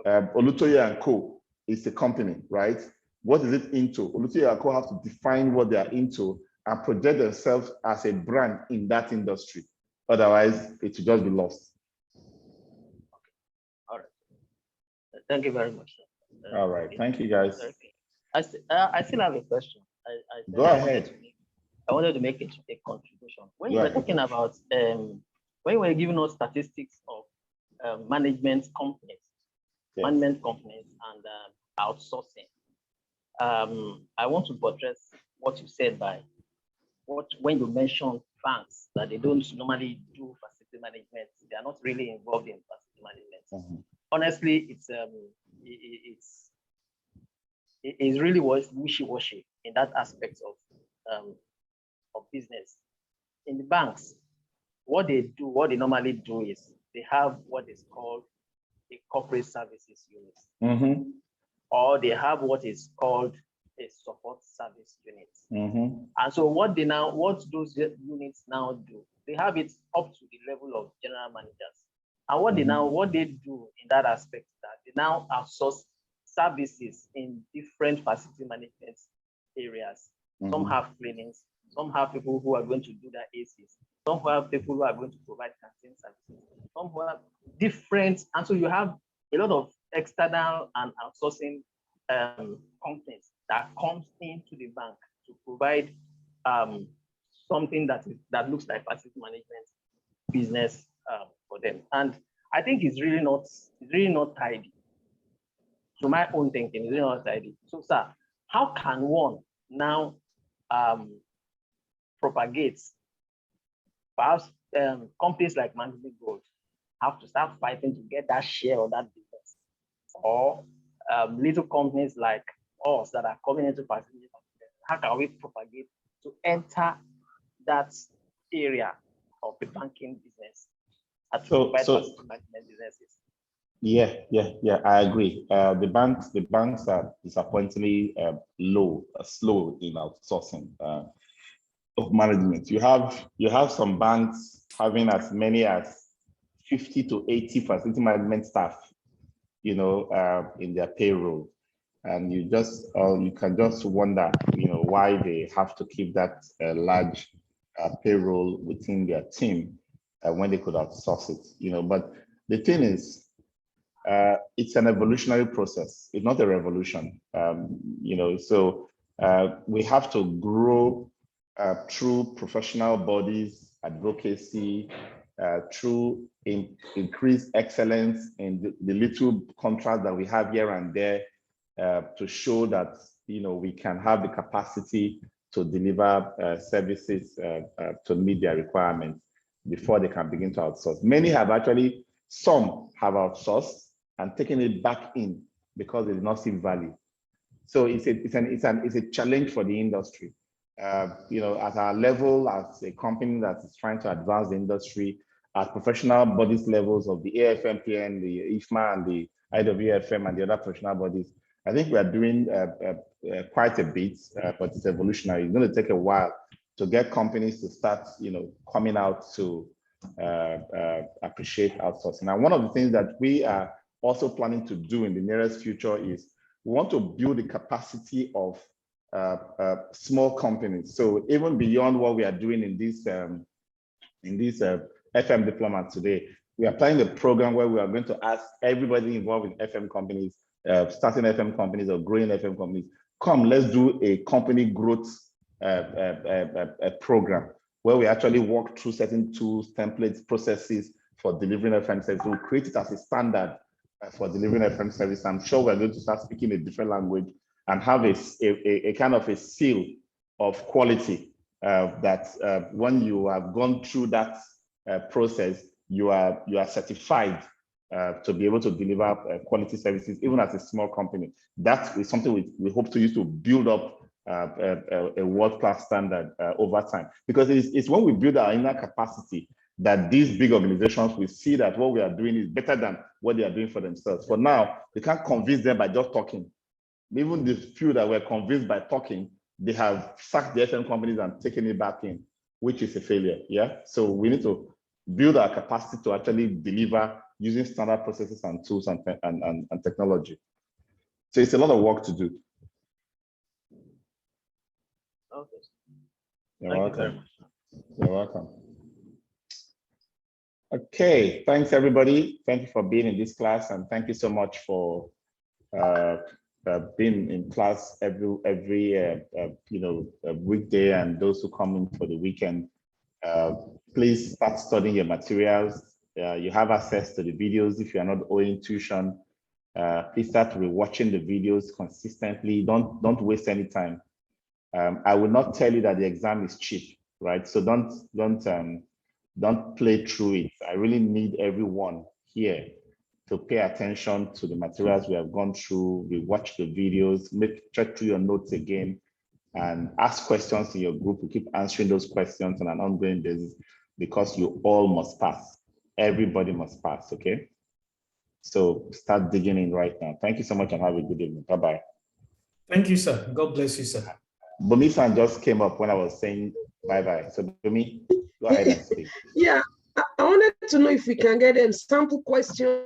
Olutoye & Co. is a company, right? What is it into? Olutoye & Co. have to define what they are into and project themselves as a brand in that industry. Otherwise, it will just be lost. All right. Thank you very much. All right. Thank you, guys. I still have a question. Go ahead. I wanted to make a contribution. When you were talking about, when you were giving us statistics of management companies, and outsourcing, I want to buttress what you said when you mentioned banks, that they don't normally do facility management. They are not really involved in facility management. Honestly, it's really wishy-washy in that aspect of business. In the banks, what they normally do is they have what is called a corporate services unit, or they have what is called a support service unit. And so what those units now do, they have it up to the level of general managers. And what they do in that aspect is that they now outsource services in different facility management areas. Some have cleanings, some have people who are going to do their ACs, some have people who are going to provide canteen services, some who have different, and so you have a lot of external and outsourcing companies that comes into the bank to provide something that looks like facility management business for them. And I think it's really not tidy. To my own thinking, it's really not tidy. So, sir, how can one now propagate? Perhaps companies like Max-Migold have to start fighting to get that share of that business, or little companies like us that are coming into facility. How can we propagate to enter that area of the banking business? Businesses? Yeah, I agree. The banks are disappointingly slow in outsourcing of management. You have some banks having as many as 50 to 80 facility management staff, in their payroll, and you can just wonder, why they have to keep that large payroll within their team when they could outsource it, But the thing is, it's an evolutionary process. It's not a revolution, So we have to grow through professional bodies, advocacy, through increased excellence in the little contracts that we have here and there, to show that we can have the capacity to deliver services to meet their requirements before they can begin to outsource. Some have outsourced and taken it back in because they did not see value. So it's a challenge for the industry. At our level, as a company that is trying to advance the industry, at professional bodies levels of the AFMPN, the IFMA, and the IWFM, and the other professional bodies, I think we are doing quite a bit, but it's evolutionary. It's going to take a while to get companies to start, coming out to appreciate outsourcing. Now, one of the things that we are also planning to do in the nearest future is we want to build the capacity of small companies. So even beyond what we are doing in this FM deployment today, we are planning a program where we are going to ask everybody involved in FM companies, starting FM companies or growing FM companies, come, let's do a company growth program where we actually walk through certain tools, templates, processes for delivering FM service. We'll create it as a standard for delivering FM service. I'm sure we're going to start speaking a different language and have a kind of a seal of quality that when you have gone through that process, you are certified to be able to deliver quality services, even as a small company. That is something we hope to use to build up a world-class standard over time. Because it's when we build our inner capacity that these big organizations will see that what we are doing is better than what they are doing for themselves. For now, they can't convince them by just talking. Even the few that were convinced by talking, they have sacked the FM companies and taken it back in, which is a failure. Yeah. So we need to build our capacity to actually deliver using standard processes and tools and technology. So it's a lot of work to do. Okay. You're welcome. You're welcome. Okay, thanks everybody. Thank you for being in this class, and thank you so much for being in class every weekday, and those who come in for the weekend. Please start studying your materials. You have access to the videos if you are not owing tuition. Please start rewatching the videos consistently. Don't waste any time. I will not tell you that the exam is cheap, right? So don't play through it. I really need everyone here to pay attention to the materials we have gone through. We watch the videos, check through your notes again, and ask questions in your group. We keep answering those questions on an ongoing basis because you all must pass. Everybody must pass, okay? So start digging in right now. Thank you so much and have a good evening. Bye-bye. Thank you, sir. God bless you, sir. Bumi-san just came up when I was saying bye-bye. So Bumi, go ahead and speak. Yeah, I wanted to know if we can get sample questions,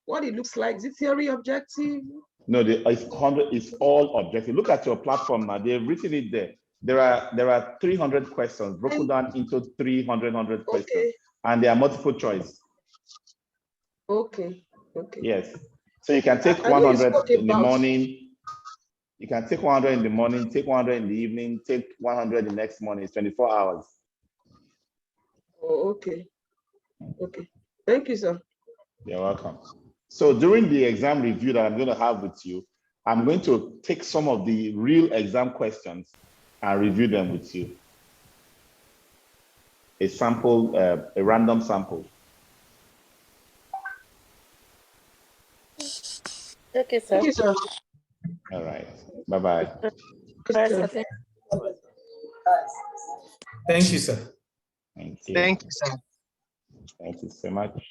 what it looks like. Is it theory objective? No, it's all objective. Look at your platform now. They've written it there. There are 300 questions broken down into 300 questions, okay. And they are multiple choice. Okay. Yes. So you can take 100 in the morning. You can take 100 in the morning, take 100 in the evening, take 100 the next morning. It's 24 hours. Oh, okay. Okay. Thank you, sir. You're welcome. So during the exam review that I'm going to have with you, I'm going to take some of the real exam questions and review them with you. A sample, a random sample. Okay, sir. Thank you, sir. All right. Bye-bye. Thank you, sir. Thank you. Thank you, sir. Thank you so much.